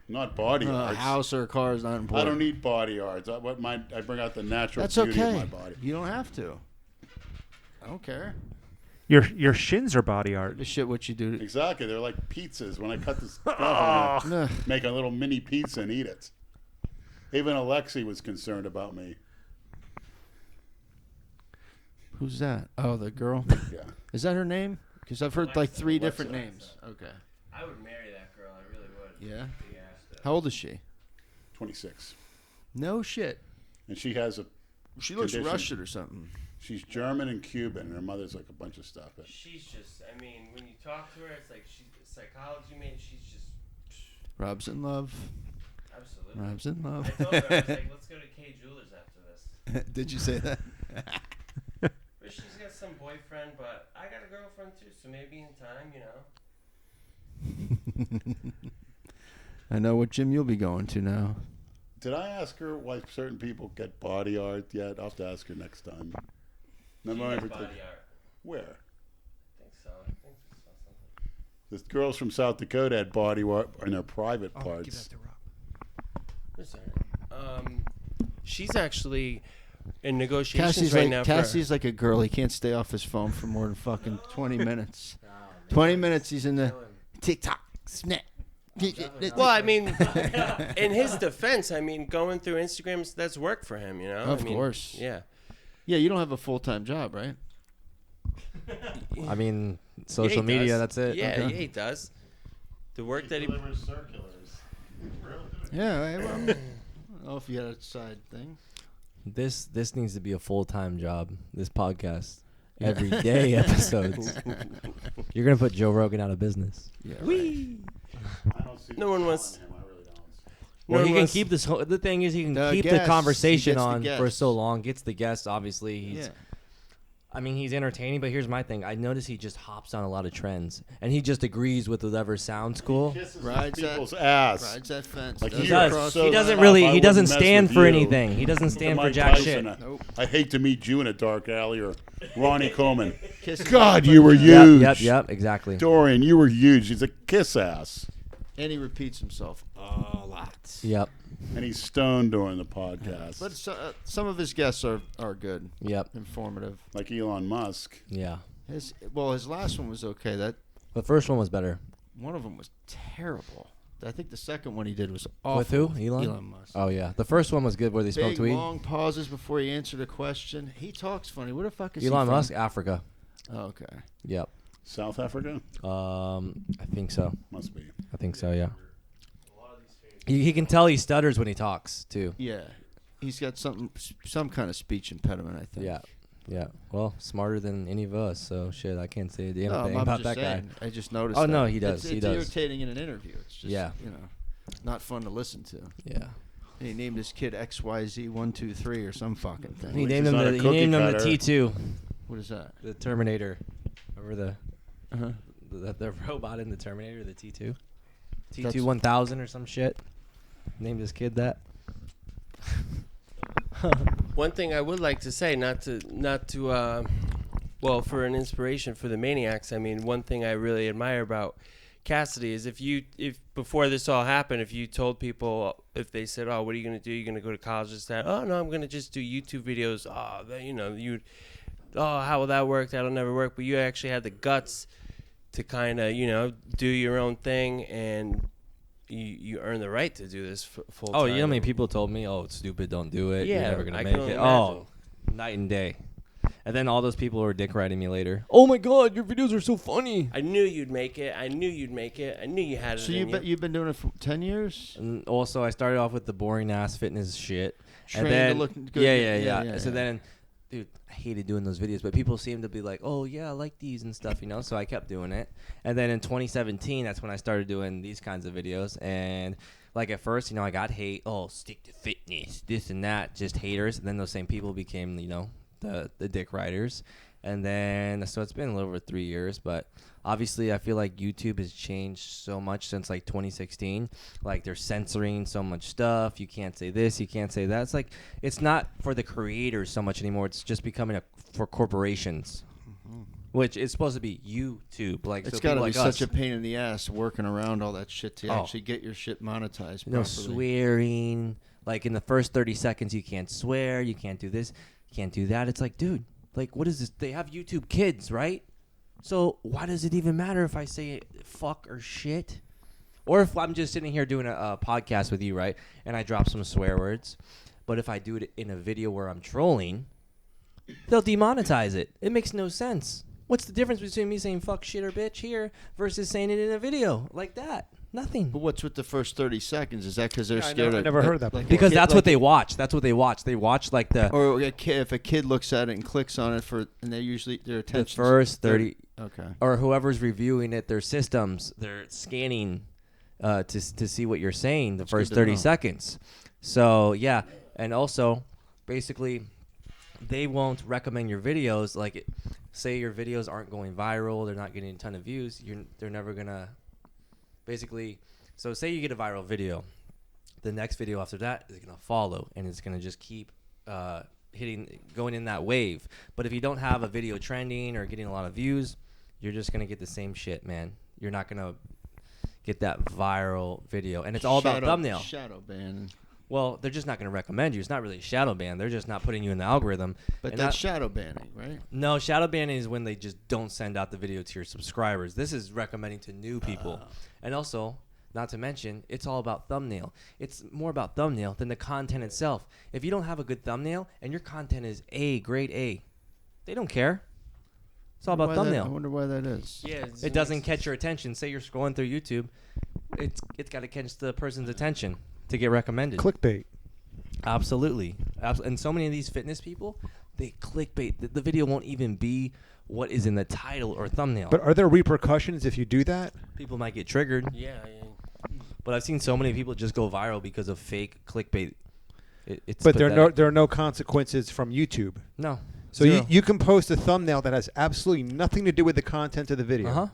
Speaker 5: Not body arts.
Speaker 4: House or car is not
Speaker 5: I
Speaker 4: important.
Speaker 5: don't need body arts. I bring out the natural
Speaker 4: That's
Speaker 5: beauty
Speaker 4: okay.
Speaker 5: of my body.
Speaker 4: You don't have to. I don't care.
Speaker 1: Your shins are body art.
Speaker 4: The shit what you do. To,
Speaker 5: Exactly. They're like pizzas. When I cut this off, I'm gonna
Speaker 4: Ugh.
Speaker 5: make a little mini pizza and eat it. Even Alexi was concerned about me.
Speaker 4: Who's that? Oh, the girl.
Speaker 5: Yeah.
Speaker 4: Is that her name? Because I've heard like 3
Speaker 5: Alexa.
Speaker 4: different names. Okay.
Speaker 3: I would marry that girl. I really would.
Speaker 4: Yeah.
Speaker 3: Big ass.
Speaker 4: How old is she?
Speaker 5: 26.
Speaker 4: No shit.
Speaker 5: And she has a.
Speaker 4: She looks
Speaker 5: Condition.
Speaker 4: Russian or something.
Speaker 5: She's German and Cuban, and her mother's like a bunch of stuff.
Speaker 3: She's just. I mean, when you talk to her, it's like she's psychology mate. She's just
Speaker 4: Rob's in love.
Speaker 3: absolutely.
Speaker 4: Rob's in love.
Speaker 3: I told her I was like, let's go to K Jewelers after this.
Speaker 4: Did you say that?
Speaker 3: But she's got some boyfriend, but I got a girlfriend too, so maybe in time, you know.
Speaker 4: I know what gym you'll be going to now.
Speaker 5: Did I ask her why certain people get body art yet? I'll have to ask her next time.
Speaker 3: She
Speaker 5: Remember
Speaker 3: gets body art.
Speaker 5: Where? The girls from South Dakota had body work in their private
Speaker 1: Oh, give that
Speaker 5: parts.
Speaker 1: to Rob.
Speaker 3: That's all right. She's actually in negotiations
Speaker 4: Cassie's
Speaker 3: right
Speaker 4: like
Speaker 3: now.
Speaker 4: Cassie's like a girl. He can't stay off his phone for more than fucking 20 minutes. 20 minutes, he's in the TikTok, Snap.
Speaker 3: Well, I mean, in his defense, I mean, going through Instagram, that's work for him, you know?
Speaker 4: Of
Speaker 3: I mean,
Speaker 4: course.
Speaker 3: Yeah.
Speaker 4: Yeah, you don't have a full-time job, right?
Speaker 2: I mean,
Speaker 3: Yeah,
Speaker 2: social
Speaker 3: he
Speaker 2: media.
Speaker 3: does.
Speaker 2: That's it.
Speaker 3: Yeah,
Speaker 4: Okay.
Speaker 3: yeah, he does. The work that he.
Speaker 5: delivers circulars.
Speaker 4: Yeah, well, I don't know if you had a side thing.
Speaker 2: This needs to be a full-time job. This podcast, every day episodes. You're gonna put Joe Rogan out of business.
Speaker 4: Yeah,
Speaker 3: Whee!
Speaker 5: I don't see
Speaker 3: No
Speaker 5: the
Speaker 3: one
Speaker 5: talent
Speaker 3: wants-
Speaker 5: in him. I really don't.
Speaker 2: Well,
Speaker 3: No
Speaker 2: he
Speaker 3: one
Speaker 2: can
Speaker 3: wants-
Speaker 2: keep this. The thing is, he can
Speaker 4: The
Speaker 2: keep the
Speaker 4: guests, he
Speaker 2: conversation
Speaker 4: gets the
Speaker 2: on for
Speaker 4: guests.
Speaker 2: so long. Gets the guests. Obviously, he's.
Speaker 4: Yeah.
Speaker 2: I mean, he's entertaining, but here's my thing. I notice he just hops on a lot of trends, and he just agrees with whatever sounds cool.
Speaker 5: Kisses
Speaker 4: Rides that-
Speaker 5: people's ass.
Speaker 4: Rides that fence.
Speaker 5: Like,
Speaker 4: doesn't
Speaker 5: he does.
Speaker 4: cross
Speaker 5: So
Speaker 2: He
Speaker 4: the
Speaker 2: doesn't
Speaker 5: tough,
Speaker 2: really.
Speaker 5: I
Speaker 2: He doesn't
Speaker 5: wouldn't mess
Speaker 2: stand
Speaker 5: with
Speaker 2: for
Speaker 5: you.
Speaker 2: anything. He doesn't stand for
Speaker 5: Mike
Speaker 2: jack
Speaker 5: Tyson,
Speaker 2: shit.
Speaker 4: Nope.
Speaker 5: I hate to meet you in a dark alley, or Ronnie Coleman.
Speaker 4: Kisses
Speaker 5: God,
Speaker 4: my
Speaker 5: you were
Speaker 4: butt.
Speaker 5: huge.
Speaker 2: Yep. Exactly.
Speaker 5: Dorian, you were huge. He's a kiss ass.
Speaker 4: And he repeats himself a lot.
Speaker 2: Yep.
Speaker 5: And he's stoned during the podcast.
Speaker 4: But some of his guests are good,
Speaker 2: Yep.
Speaker 4: informative.
Speaker 5: Like Elon Musk.
Speaker 2: Yeah.
Speaker 4: His last one was okay. That
Speaker 2: The first one was better.
Speaker 4: one of them was terrible. I think the second one he did was awful.
Speaker 2: With who? Elon?
Speaker 4: Elon Musk.
Speaker 2: Oh yeah. The first one was good, where they smoked
Speaker 4: Big
Speaker 2: weed.
Speaker 4: long pauses before he answered a question. He talks funny. Where the fuck is he
Speaker 2: Elon
Speaker 4: from?
Speaker 2: Musk, Africa.
Speaker 4: Oh, okay.
Speaker 2: Yep.
Speaker 5: South Africa?
Speaker 2: I think so.
Speaker 5: Must be.
Speaker 2: I think so. Yeah. He can tell he stutters when he talks too.
Speaker 4: Yeah, he's got some kind of speech impediment. I think.
Speaker 2: Yeah. Yeah. Well, smarter than any of us. So shit, I can't say anything
Speaker 4: No, I'm
Speaker 2: about
Speaker 4: just
Speaker 2: that
Speaker 4: saying.
Speaker 2: guy.
Speaker 4: I just noticed.
Speaker 2: Oh,
Speaker 4: that.
Speaker 2: no, he does.
Speaker 4: It's
Speaker 2: He does.
Speaker 4: irritating in an interview. It's just
Speaker 2: Yeah.
Speaker 4: not fun to listen to.
Speaker 2: Yeah.
Speaker 4: He named his kid XYZ123 or some fucking thing.
Speaker 2: He
Speaker 5: least
Speaker 2: named
Speaker 5: he's
Speaker 2: him
Speaker 5: not a
Speaker 2: the
Speaker 5: cookie cutter.
Speaker 2: T2,
Speaker 4: What is that?
Speaker 2: the Terminator. Remember
Speaker 4: Uh-huh.
Speaker 2: the robot in the Terminator, the T2,
Speaker 4: That's-
Speaker 2: T2 1000 or some shit. Named his kid that.
Speaker 3: One thing I would like to say, not to, well, for an inspiration for the Maniacs. I mean, one thing I really admire about Cassady is if before this all happened, if you told people, if they said, "Oh, what are you gonna do? You're gonna go to college?" This, that. "Oh no, I'm gonna just do YouTube videos." Oh, how will that work? That'll never work. But you actually had the guts to kind of, do your own thing, and you earn the right to do this full time.
Speaker 2: Oh, you know how many people told me, "Oh, it's stupid, don't do it.
Speaker 3: Yeah,
Speaker 2: You're never gonna
Speaker 3: I
Speaker 2: make
Speaker 3: can
Speaker 2: it."
Speaker 3: only
Speaker 2: Oh, night and day. And then all those people were dick riding me later. Oh my god, your videos are so funny.
Speaker 3: I knew you'd make it. I knew you'd make it. I knew you had it.
Speaker 4: So
Speaker 3: in you.
Speaker 4: you've been doing it for 10 years?
Speaker 2: And also, I started off with the boring ass fitness shit.
Speaker 4: Trained
Speaker 2: and then,
Speaker 4: to look good.
Speaker 2: yeah. So then, dude, I hated doing those videos, but people seemed to be like, "Oh yeah, I like these and stuff," So I kept doing it. And then in 2017, that's when I started doing these kinds of videos. And like at first, I got hate. Oh, stick to fitness, this and that, just haters. And then those same people became, the dick riders. And then, so it's been a little over 3 years, but obviously I feel like YouTube has changed so much since like 2016. Like they're censoring so much stuff. You can't say this, you can't say that. It's like, it's not for the creators so much anymore. It's just becoming for corporations, which is supposed to be YouTube. Like,
Speaker 4: It's
Speaker 2: so
Speaker 4: got to
Speaker 2: people
Speaker 4: be
Speaker 2: like
Speaker 4: such
Speaker 2: us,
Speaker 4: a pain in the ass working around all that shit to
Speaker 2: Oh.
Speaker 4: actually get your shit monetized
Speaker 2: no
Speaker 4: properly.
Speaker 2: swearing. Like in the first 30 seconds, you can't swear. You can't do this. You can't do that. It's like, dude, like, what is this? They have YouTube Kids, right? So why does it even matter if I say fuck or shit? Or if I'm just sitting here doing a podcast with you, right? And I drop some swear words. But if I do it in a video where I'm trolling, they'll demonetize it. It makes no sense. What's the difference between me saying fuck, shit, or bitch here versus saying it in a video like that? Nothing.
Speaker 4: But what's with the first 30 seconds? Is that because they're
Speaker 1: Yeah, I
Speaker 4: scared?
Speaker 1: never heard of that before.
Speaker 2: Because
Speaker 4: kid-
Speaker 2: that's
Speaker 4: like
Speaker 2: what they watch. That's what they watch. They watch like the
Speaker 4: Or if a kid looks at it and clicks on it and they usually their attention.
Speaker 2: first 30
Speaker 4: Okay.
Speaker 2: or whoever's reviewing it, their systems, they're scanning to see what you're saying the
Speaker 4: That's
Speaker 2: first
Speaker 4: good to
Speaker 2: 30
Speaker 4: know.
Speaker 2: seconds. So, yeah. And also, basically, they won't recommend your videos. Like, say your videos aren't going viral, they're not getting a ton of views, they're never going to basically... So, say you get a viral video. The next video after that is going to follow, and it's going to just keep going in that wave. But if you don't have a video trending or getting a lot of views, you're just going to get the same shit, man. you're not gonna get that viral video. And it's all about thumbnail.
Speaker 4: Shadow ban.
Speaker 2: Well, they're just not gonna recommend you. It's not really a shadow ban. They're just not putting you in the algorithm.
Speaker 4: But
Speaker 2: And
Speaker 4: that's shadow banning, right?
Speaker 2: no, shadow banning is when they just don't send out the video to your subscribers. This is recommending to new people. And also, not to mention, it's all about thumbnail. It's more about thumbnail than the content itself. If you don't have a good thumbnail and your content is A, grade A, they don't care. It's all about thumbnail.
Speaker 4: I wonder why that is.
Speaker 3: Yeah,
Speaker 2: It doesn't catch your attention. Say you're scrolling through YouTube, it's got to catch the person's attention to get recommended.
Speaker 1: Clickbait.
Speaker 2: Absolutely. And so many of these fitness people, they clickbait. The video won't even be what is in the title or thumbnail.
Speaker 1: But are there repercussions if you do that?
Speaker 2: People might get triggered.
Speaker 3: Yeah.
Speaker 2: But I've seen so many people just go viral because of fake clickbait. It's
Speaker 1: But
Speaker 2: pathetic.
Speaker 1: there are no consequences from YouTube.
Speaker 2: No.
Speaker 1: So
Speaker 2: Zero.
Speaker 1: you can post a thumbnail that has absolutely nothing to do with the content of the video.
Speaker 2: Uh-huh.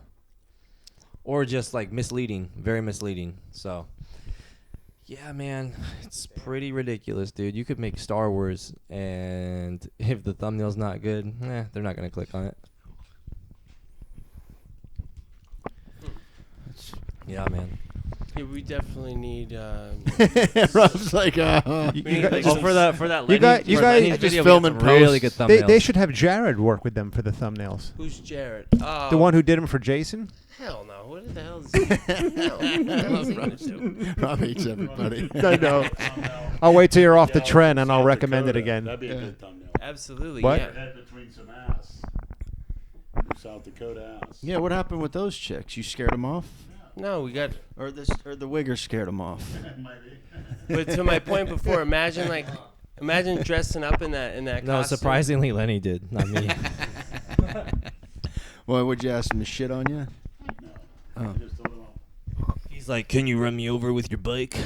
Speaker 2: Or just like misleading, very misleading. So, yeah, man, it's pretty ridiculous, dude. You could make Star Wars, and if the thumbnail's not good, they're not going to click on it. Yeah, man.
Speaker 3: Yeah, we definitely need.
Speaker 4: Rob's like,
Speaker 3: we need like
Speaker 2: Oh,
Speaker 3: some-
Speaker 2: for that
Speaker 1: You
Speaker 2: Lenny,
Speaker 1: guys-
Speaker 2: for Lenny's
Speaker 4: just
Speaker 2: video,
Speaker 4: film
Speaker 2: we
Speaker 4: and
Speaker 2: got some really
Speaker 4: post.
Speaker 2: good thumbnails.
Speaker 1: They should have Jared work with them for the thumbnails.
Speaker 3: Who's Jared?
Speaker 1: The one who did them for Jason?
Speaker 3: Hell no. What the hell is he gonna do?
Speaker 4: Rob hates everybody.
Speaker 1: I know. I'll wait till you're off the trend and I'll recommend it again.
Speaker 5: That'd be a good thumbnail.
Speaker 3: Absolutely.
Speaker 1: What?
Speaker 3: Yeah.
Speaker 5: Head between some ass. South Dakota ass.
Speaker 4: Yeah, what happened with those chicks? You scared them off?
Speaker 3: No, we got.
Speaker 4: Or the wigger scared them off?
Speaker 3: But to my point before, imagine dressing up in that
Speaker 2: No,
Speaker 3: costume.
Speaker 2: surprisingly, Lenny did, not me.
Speaker 4: Well, would you ask them to shit on you?
Speaker 5: I just told him
Speaker 2: He's like, "Can you run me over with your bike?"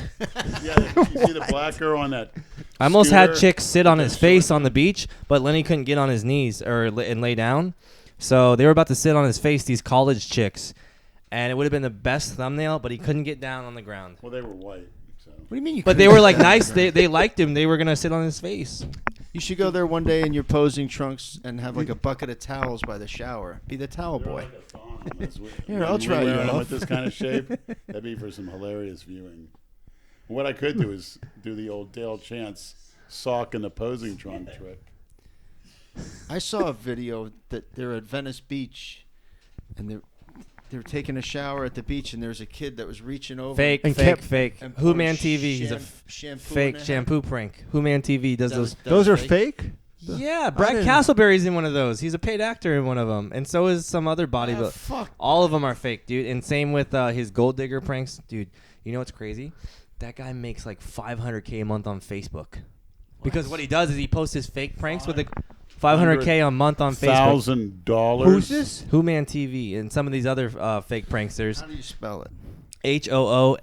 Speaker 5: yeah, you see the black girl on that.
Speaker 2: I almost had
Speaker 5: scooter?
Speaker 2: chicks sit on his
Speaker 5: That's
Speaker 2: face
Speaker 5: short.
Speaker 2: on the beach, but Lenny couldn't get on his knees and lay down. So they were about to sit on his face, these college chicks. And it would have been the best thumbnail, but he couldn't get down on the ground.
Speaker 5: Well, they were white. So.
Speaker 4: What do you mean you
Speaker 2: But they were like nice. They liked him. They were going to sit on his face.
Speaker 4: You should go there one day in your posing trunks and have like a bucket of towels by the shower. Be the towel
Speaker 5: They're
Speaker 4: boy.
Speaker 5: like a thong on this.
Speaker 4: Here, I'll try you
Speaker 5: wearing them
Speaker 4: off.
Speaker 5: with this kind of shape. That'd be for some hilarious viewing. What I could do is do the old Dale Chance sock in the posing trunk trick.
Speaker 4: I saw a video that they're at Venice Beach, and they're taking a shower at the beach, and there's a kid that was reaching over.
Speaker 2: Fake,
Speaker 1: And
Speaker 2: fake,
Speaker 1: kept-
Speaker 2: fake.
Speaker 4: and
Speaker 2: Who
Speaker 4: poured
Speaker 2: Man TV? He's a
Speaker 4: shampoo
Speaker 2: fake
Speaker 4: in the
Speaker 2: shampoo prank. Who Man TV does those.
Speaker 1: Those are fake?
Speaker 2: Yeah, Brad
Speaker 1: didn't-
Speaker 2: Castleberry's in one of those. He's a paid actor in one of them, and so is some other
Speaker 4: Ah,
Speaker 2: bodybuilder.
Speaker 4: fuck.
Speaker 2: All of them are fake, dude. And same with his gold digger pranks, dude. You know what's crazy? That guy makes like $500K a month on Facebook. Because what he does is he posts his fake pranks with a $500K a month on Facebook.
Speaker 5: $1,000.
Speaker 1: Who's this?
Speaker 2: Who Man TV and some of these other fake pranksters.
Speaker 4: How do you spell it?
Speaker 2: HOOMAN.
Speaker 4: Oh,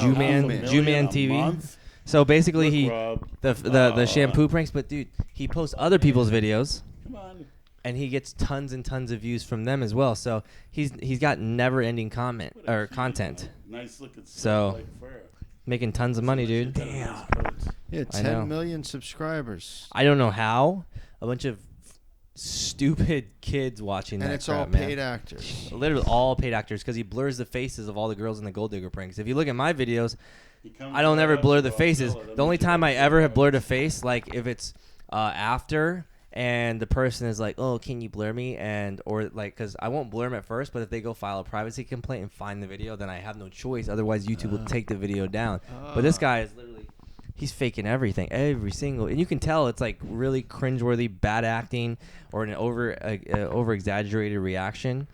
Speaker 2: Juman.
Speaker 4: $500,000
Speaker 2: Juman
Speaker 5: a
Speaker 2: TV.
Speaker 5: month?
Speaker 2: So basically
Speaker 5: Look,
Speaker 2: he
Speaker 5: Rob.
Speaker 2: the shampoo pranks, but dude, he posts other people's videos.
Speaker 5: Come on.
Speaker 2: And he gets tons and tons of views from them as well. So he's got never-ending content.
Speaker 5: Nice looking
Speaker 2: So-
Speaker 5: like fur.
Speaker 2: Making tons of money, dude.
Speaker 5: Damn.
Speaker 4: Yeah,
Speaker 2: I know.
Speaker 4: 10 million subscribers.
Speaker 2: I don't know how. A bunch of stupid kids watching
Speaker 4: And
Speaker 2: that
Speaker 4: it's
Speaker 2: crap,
Speaker 4: all
Speaker 2: man.
Speaker 4: paid actors.
Speaker 2: Literally all paid actors because he blurs the faces of all the girls in the gold digger pranks. If you look at my videos, I don't ever blur the faces. The only time I ever have blurred a face, like if it's after and the person is like, "Oh, can you blur me?" or like, because I won't blur them at first, but if they go file a privacy complaint and find the video, then I have no choice. Otherwise, YouTube will take the video down. But this guy is literally, he's faking everything, every single, and you can tell it's like really cringeworthy, bad acting, or an over exaggerated reaction,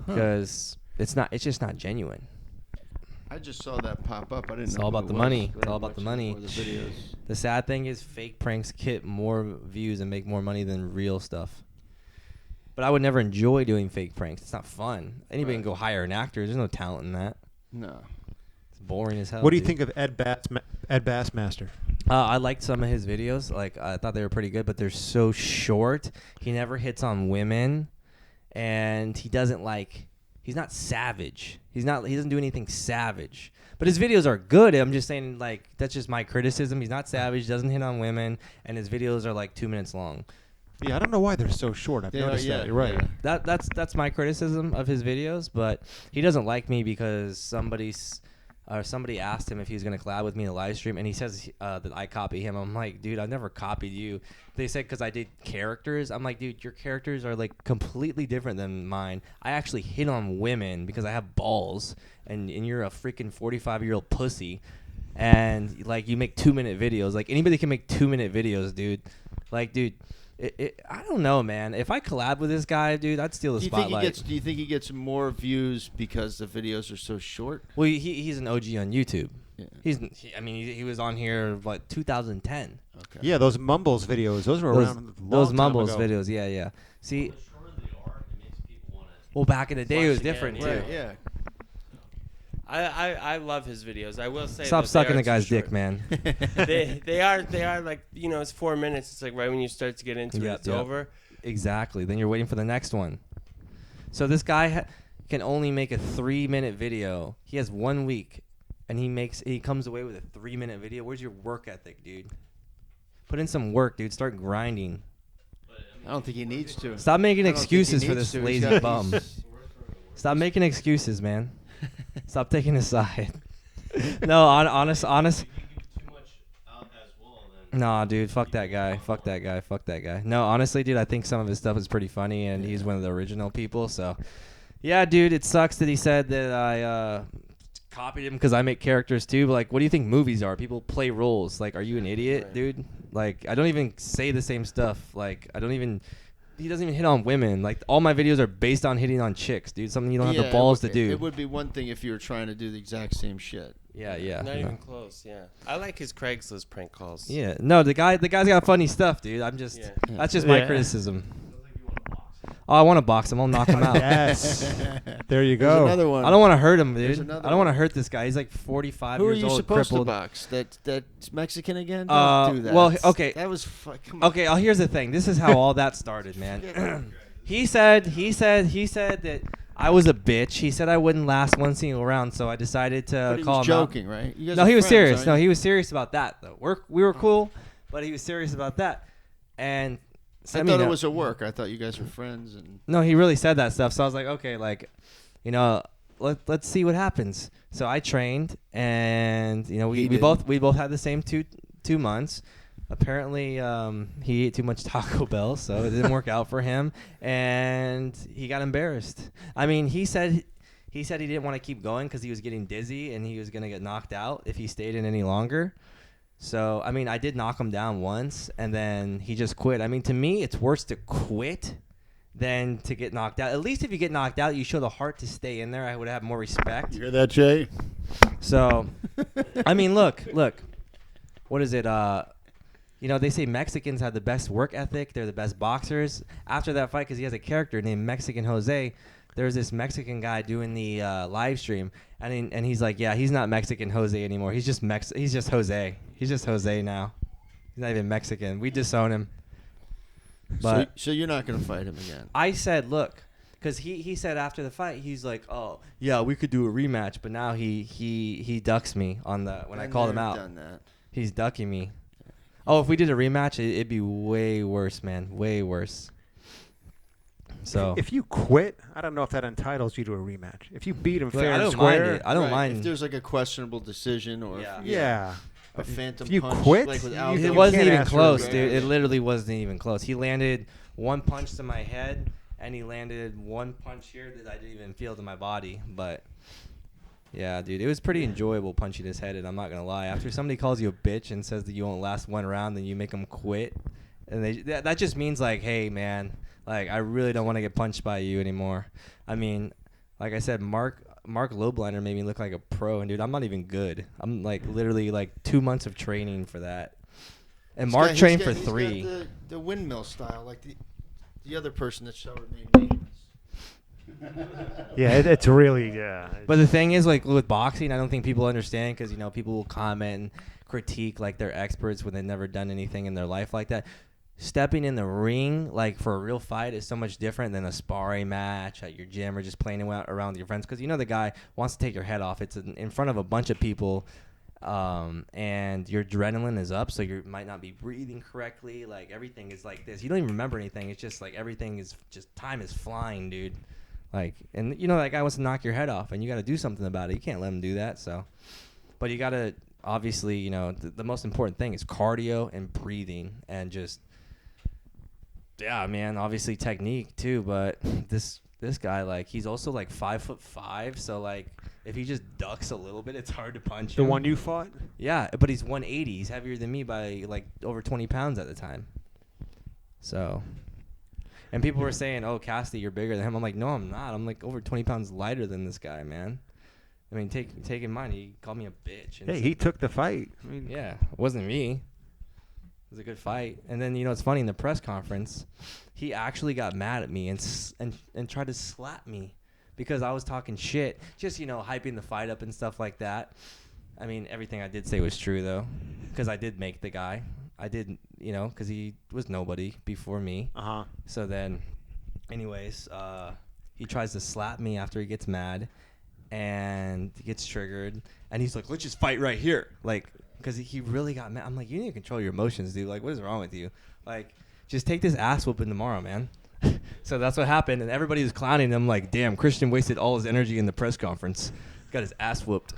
Speaker 2: because it's just not genuine.
Speaker 4: I just saw that pop up. I didn't
Speaker 2: It's
Speaker 4: know
Speaker 2: all
Speaker 4: who
Speaker 2: about
Speaker 4: it
Speaker 2: the
Speaker 4: was.
Speaker 2: money.
Speaker 4: I
Speaker 2: It's all
Speaker 4: didn't
Speaker 2: about the
Speaker 4: watch
Speaker 2: money.
Speaker 4: any more of the videos.
Speaker 2: The sad thing is fake pranks get more views and make more money than real stuff. But I would never enjoy doing fake pranks. It's not fun. Anybody can go hire an actor. There's no talent in that.
Speaker 4: No.
Speaker 2: It's boring as hell.
Speaker 1: What do you
Speaker 2: dude.
Speaker 1: think of Ed Bassmaster?
Speaker 2: I liked some of his videos. Like I thought they were pretty good, but they're so short. He never hits on women, and he doesn't like. He's not savage. He doesn't do anything savage. But his videos are good. I'm just saying, like, that's just my criticism. He's not savage, doesn't hit on women, and his videos are like 2 minutes long.
Speaker 1: Yeah, I don't know why they're so short. I've noticed that. You're right.
Speaker 4: yeah.
Speaker 2: That's my criticism of his videos, but he doesn't like me because somebody asked him if he was going to collab with me in a live stream, and he says that I copy him. I'm like, dude, I've never copied you. They said because I did characters. I'm like, dude, your characters are like completely different than mine. I actually hit on women because I have balls, and you're a freaking 45-year-old pussy, and like you make 2-minute videos. Like anybody can make 2-minute videos, dude. Like, dude. I don't know, man. If I collab with this guy, dude, I'd steal the spotlight.
Speaker 4: Do you think he gets more views because the videos are so short?
Speaker 2: Well, he's an OG on YouTube.
Speaker 4: Yeah.
Speaker 2: He was on here 2010.
Speaker 4: Okay.
Speaker 1: Yeah, those Mumbles videos. Those were around. A long
Speaker 2: Those
Speaker 1: time
Speaker 2: Mumbles
Speaker 1: ago.
Speaker 2: videos. Yeah. See,
Speaker 3: The shorter they are, it makes people want to.
Speaker 2: well, back in the day, it was
Speaker 3: Watch again,
Speaker 2: different
Speaker 3: yeah.
Speaker 2: too.
Speaker 4: Right, yeah.
Speaker 3: I love his videos. I will say.
Speaker 2: Stop
Speaker 3: that
Speaker 2: sucking
Speaker 3: they
Speaker 2: the
Speaker 3: are too
Speaker 2: guy's
Speaker 3: short.
Speaker 2: dick, man.
Speaker 3: they are like, you know, it's 4 minutes. It's like right when you start to get into it, it's over.
Speaker 2: Exactly. Then you're waiting for the next one. So this guy can only make a 3-minute video. He has 1 week, and he comes away with a 3-minute video. Where's your work ethic, dude? Put in some work, dude. Start grinding.
Speaker 4: I don't think he needs to.
Speaker 2: Stop making
Speaker 4: I don't think
Speaker 2: excuses
Speaker 4: he
Speaker 2: for
Speaker 4: needs
Speaker 2: this
Speaker 4: to. He's
Speaker 2: lazy
Speaker 4: got-
Speaker 2: bum. Stop making excuses, man. Stop taking a side. No, honest.
Speaker 3: Too much out as well. Then.
Speaker 2: Nah, dude, fuck that guy. Fuck that guy. No, honestly, dude, I think some of his stuff is pretty funny, and he's one of the original people. So, yeah, dude, it sucks that he said that I copied him because I make characters too. But like, what do you think movies are? People play roles. Like, are you an idiot,
Speaker 3: Right.
Speaker 2: dude? Like, I don't even say the same stuff. Like, he doesn't even hit on women. Like, all my videos are based on hitting on chicks, dude. Something you don't have the balls to do.
Speaker 4: It would be one thing if you were trying to do the exact same shit.
Speaker 2: Yeah.
Speaker 3: Not even close. Yeah. I like his Craigslist prank calls.
Speaker 2: Yeah, no, the guy's got funny stuff, dude.
Speaker 3: Yeah.
Speaker 2: That's just my
Speaker 1: Yeah.
Speaker 2: criticism. Oh, I want to box him. I'll knock him out.
Speaker 1: Yes. There you
Speaker 4: There's
Speaker 1: go.
Speaker 4: another one.
Speaker 2: I don't want to hurt him,
Speaker 4: There's
Speaker 2: dude.
Speaker 4: another
Speaker 2: I don't want to
Speaker 4: one.
Speaker 2: hurt this guy. He's like 45
Speaker 4: Who are
Speaker 2: years
Speaker 4: you
Speaker 2: old,
Speaker 4: supposed
Speaker 2: crippled.
Speaker 4: to box? That's Mexican again?
Speaker 2: Uh,
Speaker 4: Don't do that.
Speaker 2: well, okay.
Speaker 4: That was come on.
Speaker 2: Okay, here's the thing. This is how all that started, man. He said that I was a bitch. He said I wouldn't last one single round, so I decided to
Speaker 4: But he
Speaker 2: call
Speaker 4: was
Speaker 2: him out.
Speaker 4: joking, right? You guys
Speaker 2: No,
Speaker 4: are
Speaker 2: he was
Speaker 4: friends,
Speaker 2: serious.
Speaker 4: aren't
Speaker 2: No,
Speaker 4: you?
Speaker 2: he was serious about that though. We were cool, but he was serious about that. And
Speaker 4: I thought it was a work. I thought you guys were friends. And
Speaker 2: No, he really said that stuff. So I was like, okay, like, you know, let's see what happens. So I trained, and you know, we both had the same two months. Apparently, he ate too much Taco Bell, so it didn't work out for him, and he got embarrassed. I mean, he said he didn't want to keep going because he was getting dizzy and he was gonna get knocked out if he stayed in any longer. So, I mean, I did knock him down once, and then he just quit. I mean, to me, it's worse to quit than to get knocked out. At least if you get knocked out, you show the heart to stay in there. I would have more respect.
Speaker 5: You hear that, Jay?
Speaker 2: So, I mean, look. What is it? You know, they say Mexicans have the best work ethic. They're the best boxers. After that fight, because he has a character named Mexican Jose, there's this Mexican guy doing the live stream, and he's like, yeah, he's not Mexican Jose anymore. He's just He's just Jose. He's just Jose now. He's not even Mexican. We disown him. But
Speaker 4: so you're not going to fight him again.
Speaker 2: I said, look, because he said after the fight, he's like, oh yeah, we could do a rematch, but now he ducks me on the when I
Speaker 4: Been
Speaker 2: called him
Speaker 4: there,
Speaker 2: out.
Speaker 4: Done that.
Speaker 2: He's ducking me. Oh, if we did a rematch, it'd be way worse, man. Way worse. So
Speaker 1: If you quit, I don't know if that entitles you to a rematch. If you beat him
Speaker 2: Look,
Speaker 1: fair
Speaker 2: I
Speaker 1: and
Speaker 2: don't
Speaker 1: square,
Speaker 2: mind it. I don't
Speaker 4: Right,
Speaker 2: mind.
Speaker 4: if there's like a questionable decision or
Speaker 2: Yeah.
Speaker 1: yeah.
Speaker 4: a phantom
Speaker 1: if you
Speaker 4: punch,
Speaker 1: quit,
Speaker 4: like with
Speaker 1: you-
Speaker 4: Aldo.
Speaker 2: It
Speaker 1: you
Speaker 2: wasn't
Speaker 1: can't
Speaker 2: even
Speaker 1: ask for a
Speaker 2: close,
Speaker 1: rematch.
Speaker 2: dude. It literally wasn't even close. He landed one punch to my head, and he landed one punch here that I didn't even feel to my body. But yeah, dude, it was pretty enjoyable punching his head, and I'm not gonna lie. After somebody calls you a bitch and says that you won't last one round, then you make them quit, and that just means like, hey, man, like I really don't want to get punched by you anymore. I mean, like I said, Mark Lowbliner made me look like a pro, and dude, I'm not even good. I'm like literally like 2 months of training for that. And Mark trained for 3.
Speaker 4: He's got the windmill style, like the other person that showed me.
Speaker 1: Yeah, it's really
Speaker 2: But the thing is, like with boxing, I don't think people understand because, you know, people will comment and critique like they're experts when they've never done anything in their life like that. Stepping in the ring, like for a real fight, is so much different than a sparring match at your gym or just playing around with your friends. Because you know the guy wants to take your head off. It's in front of a bunch of people. and your adrenaline is up, so you might not be breathing correctly. Like everything is like this. You don't even remember anything. It's just like everything is just time is flying, dude. Like, and you know that guy wants to knock your head off, and you got to do something about it. You can't let him do that. So, but you got to obviously, you know, the most important thing is cardio and breathing, and just yeah, man. Obviously technique too, but this guy, like, he's also like 5'5", so like if he just ducks a little bit, it's hard to punch
Speaker 1: The
Speaker 2: him.
Speaker 1: one you fought?
Speaker 2: Yeah, but he's 180. He's heavier than me by like over 20 pounds at the time. So, and people were saying, "Oh, Cassady, you're bigger than him." I'm like, "No, I'm not. I'm like over 20 pounds lighter than this guy, man." I mean, take in mind, he called me a bitch. And
Speaker 1: Hey, he took the fight. I mean,
Speaker 2: yeah, it wasn't me. It was a good fight. And then, you know, it's funny, in the press conference, he actually got mad at me and tried to slap me because I was talking shit, just, you know, hyping the fight up and stuff like that. I mean, everything I did say was true, though, because I did make the guy. I didn't, you know, because he was nobody before me.
Speaker 1: Uh-huh.
Speaker 2: So then, anyways, he tries to slap me after he gets mad and he gets triggered. And he's like, let's just fight right here. Like, because he really got mad. I'm like, you need to control your emotions, dude. Like, what is wrong with you? Like, just take this ass whooping tomorrow, man. So that's what happened. And everybody was clowning him like, damn, Christian wasted all his energy in the press conference. Got his ass whooped.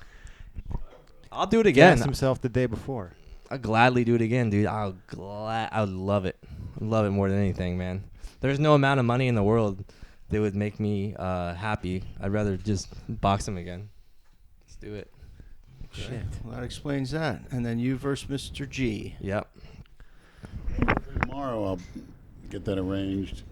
Speaker 2: I'll do it again.
Speaker 1: Gassed himself the day before.
Speaker 2: I'll gladly do it again, dude. I would love it. I love it more than anything, man. There's no amount of money in the world that would make me happy. I'd rather just box him again. Let's do it.
Speaker 4: Shit. Well, that explains that. And then you versus Mr. G.
Speaker 2: Yep.
Speaker 5: Tomorrow I'll get that arranged.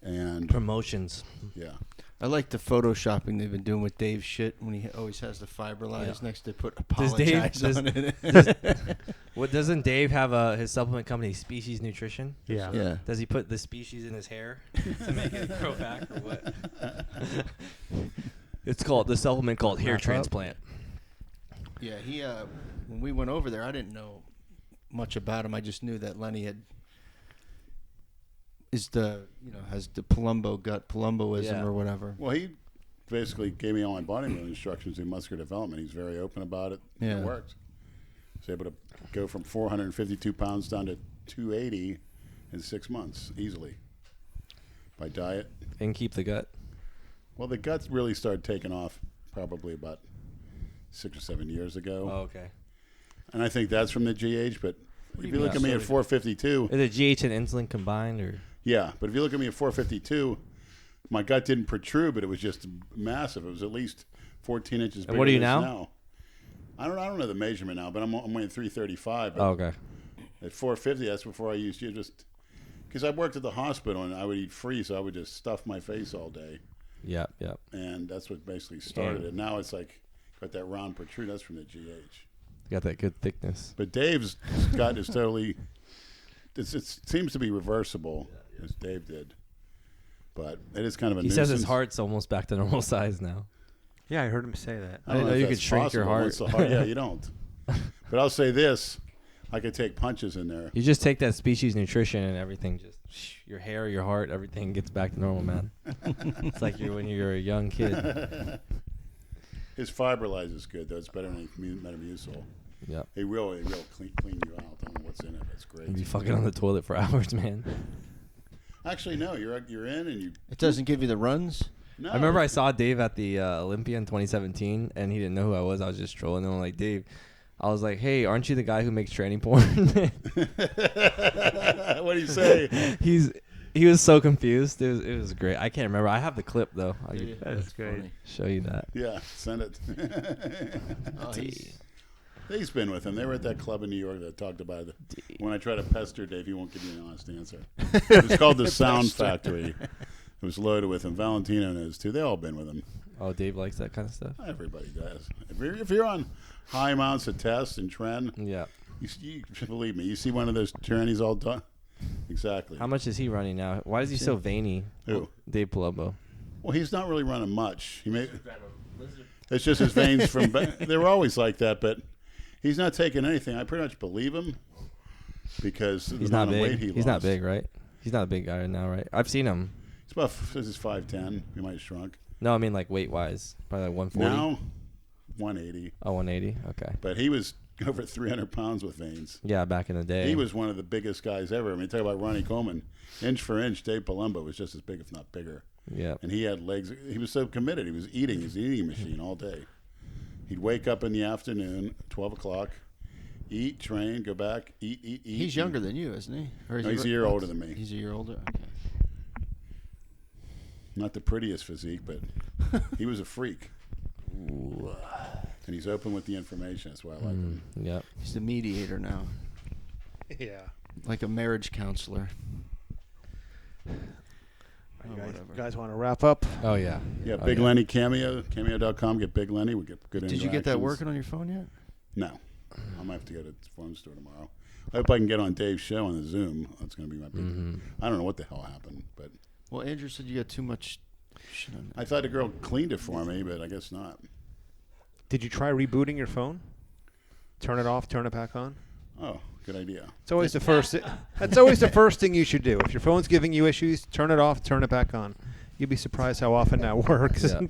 Speaker 5: And
Speaker 2: Promotions.
Speaker 5: yeah.
Speaker 4: I like the photoshopping they've been doing with Dave's shit when he always has the fiberlize next to put apologize on it.
Speaker 2: What doesn't Dave have his supplement company, Species Nutrition?
Speaker 1: Yeah.
Speaker 4: Yeah.
Speaker 2: Does he put the species in his hair to make it grow back or what? It's called the supplement called hair
Speaker 1: Wrap up.
Speaker 2: transplant.
Speaker 4: Yeah, he when we went over there, I didn't know much about him. I just knew that Lenny has the Palumboism
Speaker 2: Yeah.
Speaker 4: or whatever.
Speaker 5: Well, he basically gave me all my bodybuilding instructions in muscular development. He's very open about it.
Speaker 4: Yeah.
Speaker 5: It worked. He's able to go from 452 pounds down to 280 in 6 months easily by diet.
Speaker 2: And keep the gut.
Speaker 5: Well, the guts really started taking off probably about 6 or 7 years ago.
Speaker 2: Oh, okay.
Speaker 5: And I think that's from the GH, but if you look
Speaker 2: mean?
Speaker 5: at me at 452,
Speaker 2: Is it GH and insulin combined, or?
Speaker 5: yeah, but if you look at me at 452, my gut didn't protrude, but it was just massive. It was at least 14 inches bigger.
Speaker 2: And what are you
Speaker 5: than it is
Speaker 2: now?
Speaker 5: I don't know the measurement now, but I'm weighing 335. But
Speaker 2: Oh, okay.
Speaker 5: at 450, that's before I used you just because I worked at the hospital and I would eat free, so I would just stuff my face all day,
Speaker 2: Yep, yep.
Speaker 5: and that's what basically started it. Now it's like got that round protrude. That's from the GH.
Speaker 2: Got that good thickness.
Speaker 5: But Dave's gut is totally. It seems to be reversible, as Dave did, but it is kind of a.
Speaker 2: He
Speaker 5: nuisance.
Speaker 2: says his heart's almost back to normal size now.
Speaker 1: Yeah, I heard him say that.
Speaker 2: I didn't know
Speaker 5: if
Speaker 2: you
Speaker 5: that's
Speaker 2: could shrink your
Speaker 5: possible.
Speaker 2: heart.
Speaker 5: Once the heart. Yeah, you don't. But I'll say this: I could take punches in there.
Speaker 2: You just take that Species Nutrition and everything, just your hair, your heart, everything gets back to normal, man. It's like when you're a young kid.
Speaker 5: His fiberlize is good, though. It's better than Metamucil.
Speaker 2: Yep.
Speaker 5: They really clean you out. I don't know what's in it. It's great.
Speaker 2: You'd be fucking on the toilet for hours, man.
Speaker 5: Actually, no. You're in and you.
Speaker 4: It doesn't give you the runs?
Speaker 5: No,
Speaker 2: I remember I saw Dave at the Olympia in 2017, and he didn't know who I was. I was just trolling him. I'm like, Dave, I was like, hey, aren't you the guy who makes tranny porn?
Speaker 5: What do you say?
Speaker 2: He was so confused. It was great. I can't remember. I have the clip though. I'll
Speaker 1: That's good.
Speaker 4: funny.
Speaker 2: show you that.
Speaker 5: Yeah, send it.
Speaker 4: Oh,
Speaker 5: He's been with him. They were at that club in New York that talked about it. When I try to pester Dave, he won't give me an honest answer. It's called the Sound Factory. It was loaded with him. Valentino knows too. They all been with him.
Speaker 2: Oh, Dave likes that kind of stuff.
Speaker 5: Everybody does. If you're on high amounts of tests and trend,
Speaker 2: Yeah.
Speaker 5: you believe me. You see one of those trannies all done. Exactly.
Speaker 2: How much is he running now? Why is he so veiny?
Speaker 5: Who?
Speaker 2: Dave Palumbo.
Speaker 5: Well, he's not really running much. It's just his veins from. They were always like that, but he's not taking anything. I pretty much believe him because of
Speaker 2: He's
Speaker 5: the
Speaker 2: not
Speaker 5: amount of
Speaker 2: big.
Speaker 5: weight he
Speaker 2: He's not
Speaker 5: lost.
Speaker 2: big, right? He's not a big guy now, right? I've seen him.
Speaker 5: It's about. This is 5'10". He might have shrunk.
Speaker 2: No, I mean like weight wise, probably like 140.
Speaker 5: Now, 180.
Speaker 2: Oh, 180. Okay.
Speaker 5: But he was over 300 pounds with veins.
Speaker 2: Yeah, back in the day.
Speaker 5: He was one of the biggest guys ever. I mean, talk about Ronnie Coleman. Inch for inch, Dave Palumbo was just as big, if not bigger.
Speaker 2: Yeah.
Speaker 5: And he had legs. He was so committed. He was eating. He's an eating machine all day. He'd wake up in the afternoon, 12 o'clock, eat, train, go back, eat.
Speaker 4: He's younger than you, isn't he? Or is
Speaker 5: No,
Speaker 4: he
Speaker 5: he's a year older than me.
Speaker 4: He's a year older? Okay.
Speaker 5: Not the prettiest physique, but he was a freak.
Speaker 2: Ooh.
Speaker 5: And he's open with the information. That's why I like him.
Speaker 2: Yep.
Speaker 4: He's the mediator now.
Speaker 1: Yeah.
Speaker 4: Like a marriage counselor.
Speaker 1: You guys want to wrap up?
Speaker 2: Oh yeah.
Speaker 5: Yeah,
Speaker 2: Oh,
Speaker 5: Big
Speaker 2: yeah.
Speaker 5: Lenny Cameo, cameo.com. Get Big Lenny. We get good
Speaker 4: Did you get that
Speaker 5: interactions.
Speaker 4: working on your phone yet?
Speaker 5: No. I might have to go to the phone store tomorrow. I hope I can get on Dave's show on the Zoom. That's going to be my big. I don't know what the hell happened, but
Speaker 4: Well, Andrew said you got too much shit on
Speaker 5: I thought the girl cleaned it for me, but I guess not.
Speaker 1: Did you try rebooting your phone? Turn it off, turn it back on?
Speaker 5: Oh, good idea.
Speaker 1: It's always the first. That's always the first thing you should do. If your phone's giving you issues, turn it off, turn it back on. You'd be surprised how often that works.
Speaker 2: Yeah.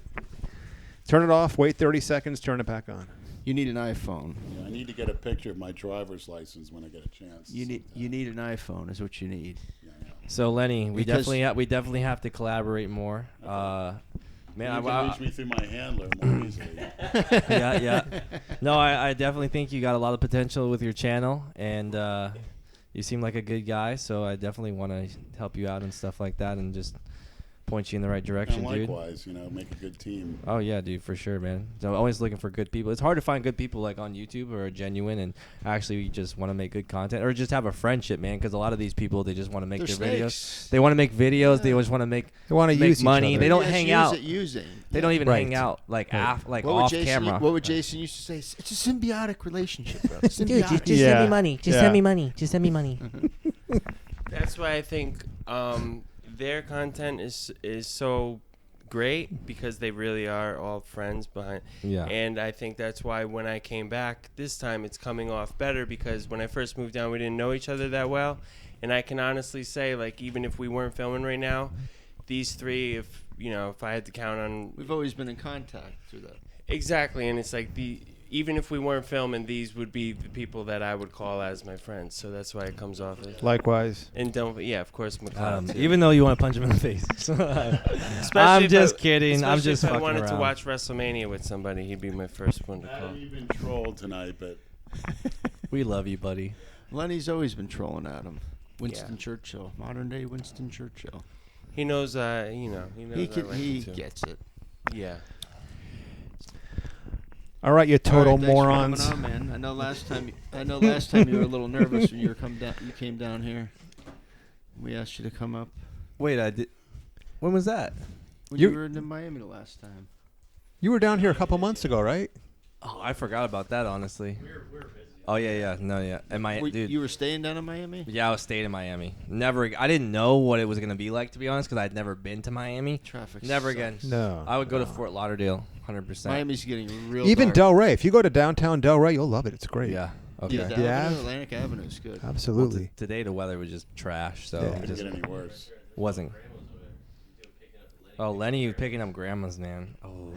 Speaker 1: Turn it off, wait 30 seconds, turn it back on.
Speaker 4: You need an iPhone.
Speaker 5: Yeah, I need to get a picture of my driver's license when I get a chance.
Speaker 4: You need an iPhone is what you need.
Speaker 5: Yeah, I know.
Speaker 2: So Lenny, we
Speaker 4: Because-
Speaker 2: definitely have to collaborate more. Man,
Speaker 5: You can reach me through my handler more easily.
Speaker 2: yeah. No, I definitely think you got a lot of potential with your channel, and you seem like a good guy. So I definitely want to help you out and stuff like that, and just point you in the right direction,
Speaker 5: And
Speaker 2: dude.
Speaker 5: likewise, make a good team.
Speaker 2: Oh yeah, dude, for sure, man. So I'm always looking for good people. It's hard to find good people like on YouTube or genuine and actually just want to make good content or just have a friendship, man. Because a lot of these people, they just want to make
Speaker 4: They're
Speaker 2: their videos.
Speaker 4: snakes.
Speaker 2: They want to make videos. They just want to make
Speaker 1: They want to
Speaker 2: make
Speaker 1: use
Speaker 2: money.
Speaker 1: Each other.
Speaker 2: They don't
Speaker 4: Yes,
Speaker 2: hang
Speaker 4: use
Speaker 2: out.
Speaker 4: It, use it.
Speaker 2: They don't even
Speaker 1: Right.
Speaker 2: hang out like
Speaker 1: Right.
Speaker 2: like
Speaker 4: What would
Speaker 2: off
Speaker 4: Jason,
Speaker 2: camera.
Speaker 4: What would Jason used to say? It's a symbiotic relationship, bro. Symbiotic.
Speaker 6: Dude, just
Speaker 1: Yeah.
Speaker 6: send me money. Just
Speaker 1: Yeah.
Speaker 6: send me money. Just send me money.
Speaker 3: That's why I think their content is so great because they really are all friends behind.
Speaker 2: Yeah.
Speaker 3: And I think that's why when I came back this time, it's coming off better because when I first moved down, we didn't know each other that well. And I can honestly say, like, even if we weren't filming right now, these three, if I had to count on
Speaker 4: We've always been in contact through that.
Speaker 3: exactly, and it's like even if we weren't filming, these would be the people that I would call as my friends. So that's why it comes off as.
Speaker 1: Likewise.
Speaker 3: And of course, McLeod. too.
Speaker 2: Even though you want to punch him in the face.
Speaker 3: Especially
Speaker 2: I'm
Speaker 3: if
Speaker 2: just
Speaker 3: I-
Speaker 2: kidding. I'm
Speaker 3: especially
Speaker 2: just
Speaker 3: if I
Speaker 2: fucking
Speaker 3: wanted
Speaker 2: around.
Speaker 3: to watch WrestleMania with somebody, he'd be my first one to
Speaker 5: I
Speaker 3: call.
Speaker 5: haven't even trolled tonight, but
Speaker 2: We love you, buddy.
Speaker 4: Lenny's always been trolling at him. Winston Churchill, modern day Winston Churchill.
Speaker 3: He knows, he knows.
Speaker 4: He gets it.
Speaker 3: Yeah.
Speaker 1: All right, you
Speaker 4: All
Speaker 1: total
Speaker 4: right, thanks for
Speaker 1: morons.
Speaker 4: coming on, man. I know last time you were a little nervous when you came down here. We asked you to come up.
Speaker 2: Wait, I did. When was that?
Speaker 4: When
Speaker 1: You-
Speaker 4: you were in Miami the last time.
Speaker 1: You were down here a couple months ago, right?
Speaker 2: Oh, I forgot about that. Honestly. Oh yeah. No, yeah. And my dude.
Speaker 4: You were staying down in Miami?
Speaker 2: Yeah, I was staying in Miami. I didn't know what it was gonna be like, to be honest, because I'd never been to Miami.
Speaker 4: Traffic.
Speaker 2: Never
Speaker 4: sucks.
Speaker 2: again.
Speaker 1: No.
Speaker 2: I would go to Fort Lauderdale, 100%.
Speaker 4: Miami's getting real
Speaker 1: Even
Speaker 4: dark.
Speaker 1: Delray. If you go to downtown Delray, you'll love it. It's great.
Speaker 2: Yeah. Okay.
Speaker 4: Yeah, the
Speaker 1: Yeah.
Speaker 4: Avenue, Atlantic Avenue is good.
Speaker 1: Absolutely.
Speaker 2: Today the weather was just trash, so
Speaker 1: Yeah.
Speaker 2: it
Speaker 5: it
Speaker 2: just
Speaker 5: didn't get any worse.
Speaker 2: wasn't. Oh, Lenny, you picking up grandmas, man. Oh,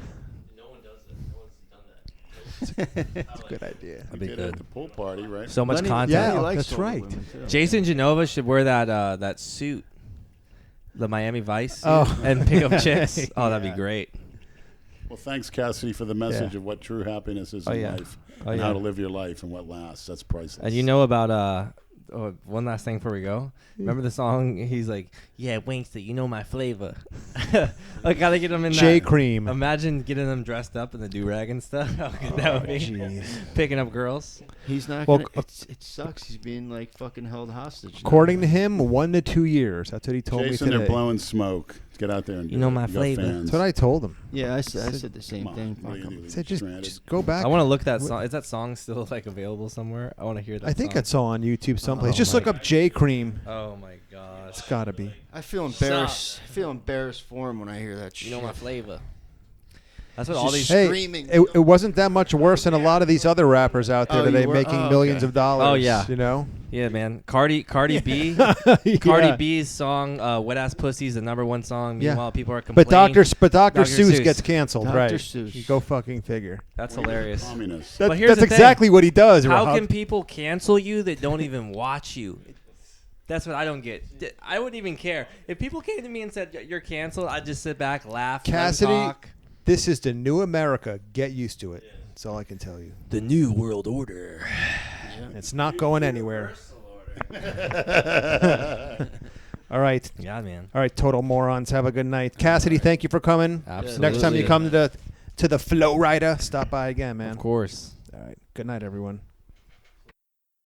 Speaker 1: It's a good idea.
Speaker 5: We
Speaker 2: that'd be
Speaker 5: did it at
Speaker 2: good.
Speaker 5: the pool party, right?
Speaker 2: So much
Speaker 4: Lenny-
Speaker 2: content.
Speaker 1: Yeah,
Speaker 4: Lenny likes
Speaker 1: that's
Speaker 4: older
Speaker 1: right.
Speaker 4: women, too.
Speaker 2: Jason Genova should wear that suit, the Miami Vice suit,
Speaker 1: Oh.
Speaker 2: and pick up chicks. Oh, that'd
Speaker 1: Yeah.
Speaker 2: be great.
Speaker 5: Well, thanks, Cassady, for the message
Speaker 1: Yeah.
Speaker 5: of what true happiness is
Speaker 2: Oh,
Speaker 5: in
Speaker 2: yeah.
Speaker 5: life
Speaker 2: Oh,
Speaker 5: and
Speaker 2: yeah.
Speaker 5: how to live your life and what lasts. That's priceless.
Speaker 2: And you know about one last thing before we go. Remember the song? He's like, "Yeah, Winkster, you know my flavor." I gotta get him in
Speaker 1: J
Speaker 2: that.
Speaker 1: Cream.
Speaker 2: Imagine getting them dressed up in the do-rag and stuff. How good that would be.
Speaker 1: Jeez.
Speaker 2: Picking up girls.
Speaker 4: He's not
Speaker 1: Well,
Speaker 4: gonna. It sucks. He's being like fucking held hostage. now.
Speaker 1: According to him, 1 to 2 years. That's what he told
Speaker 5: Jason,
Speaker 1: me
Speaker 5: they're
Speaker 1: today.
Speaker 5: blowing smoke. Get out there and do
Speaker 2: You know
Speaker 5: it.
Speaker 2: my
Speaker 5: got
Speaker 2: flavor.
Speaker 5: fans.
Speaker 1: That's what I told him.
Speaker 4: Yeah, I said the same
Speaker 5: Come on,
Speaker 4: thing.
Speaker 5: what
Speaker 4: Fuck
Speaker 5: do you
Speaker 4: 'em.
Speaker 5: do?
Speaker 1: I
Speaker 5: Leave
Speaker 1: said,
Speaker 5: them
Speaker 1: just
Speaker 5: stranded?
Speaker 1: go back.
Speaker 2: I want to look that
Speaker 1: Wh-
Speaker 2: song. Is that song still like available somewhere? I want to hear that.
Speaker 1: I think
Speaker 2: song.
Speaker 1: it's all on YouTube someplace.
Speaker 2: Oh
Speaker 1: Just
Speaker 2: my-
Speaker 1: look up J Cream.
Speaker 2: Oh my gosh.
Speaker 1: It's gotta be.
Speaker 4: I feel embarrassed. I feel embarrassed for him when I hear that shit.
Speaker 2: You know my flavor. That's what
Speaker 4: He's
Speaker 2: all
Speaker 4: just
Speaker 2: these.
Speaker 1: Hey,
Speaker 4: screaming.
Speaker 1: it wasn't that much worse than a lot of these other rappers out there
Speaker 4: Oh,
Speaker 1: today
Speaker 4: you were?
Speaker 1: making
Speaker 4: Oh,
Speaker 1: millions
Speaker 4: okay.
Speaker 1: of dollars.
Speaker 2: Oh, yeah.
Speaker 1: You know?
Speaker 2: Yeah, man. Cardi B.
Speaker 1: Yeah.
Speaker 2: Cardi B's song, "Wet Ass Pussy" is the #1 song.
Speaker 1: Yeah.
Speaker 2: Meanwhile, people are
Speaker 1: But
Speaker 2: complaining.
Speaker 1: Dr.
Speaker 2: Dr.
Speaker 1: Seuss
Speaker 2: Seuss.
Speaker 1: gets canceled,
Speaker 4: Dr.
Speaker 1: right?
Speaker 4: Seuss.
Speaker 1: You go fucking figure.
Speaker 2: That's hilarious.
Speaker 5: Communist.
Speaker 2: But here's
Speaker 1: That's
Speaker 2: the thing.
Speaker 1: exactly what he does.
Speaker 2: How
Speaker 1: Rob.
Speaker 2: can people cancel you that don't even watch you? That's what I don't get. I wouldn't even care if people came to me and said you're canceled. I'd just sit back, laugh, let 'em
Speaker 1: Cassady,
Speaker 2: talk.
Speaker 1: this is the new America. Get used to it. That's all I can tell you.
Speaker 2: The new world order.
Speaker 1: It's not going anywhere. All right.
Speaker 2: Yeah, man.
Speaker 1: All right, total morons. Have a good night. Cassady, thank you for coming.
Speaker 2: Absolutely.
Speaker 1: Next time you come to the Flow Rider, stop by again, man.
Speaker 2: Of course.
Speaker 1: All right. Good night, everyone.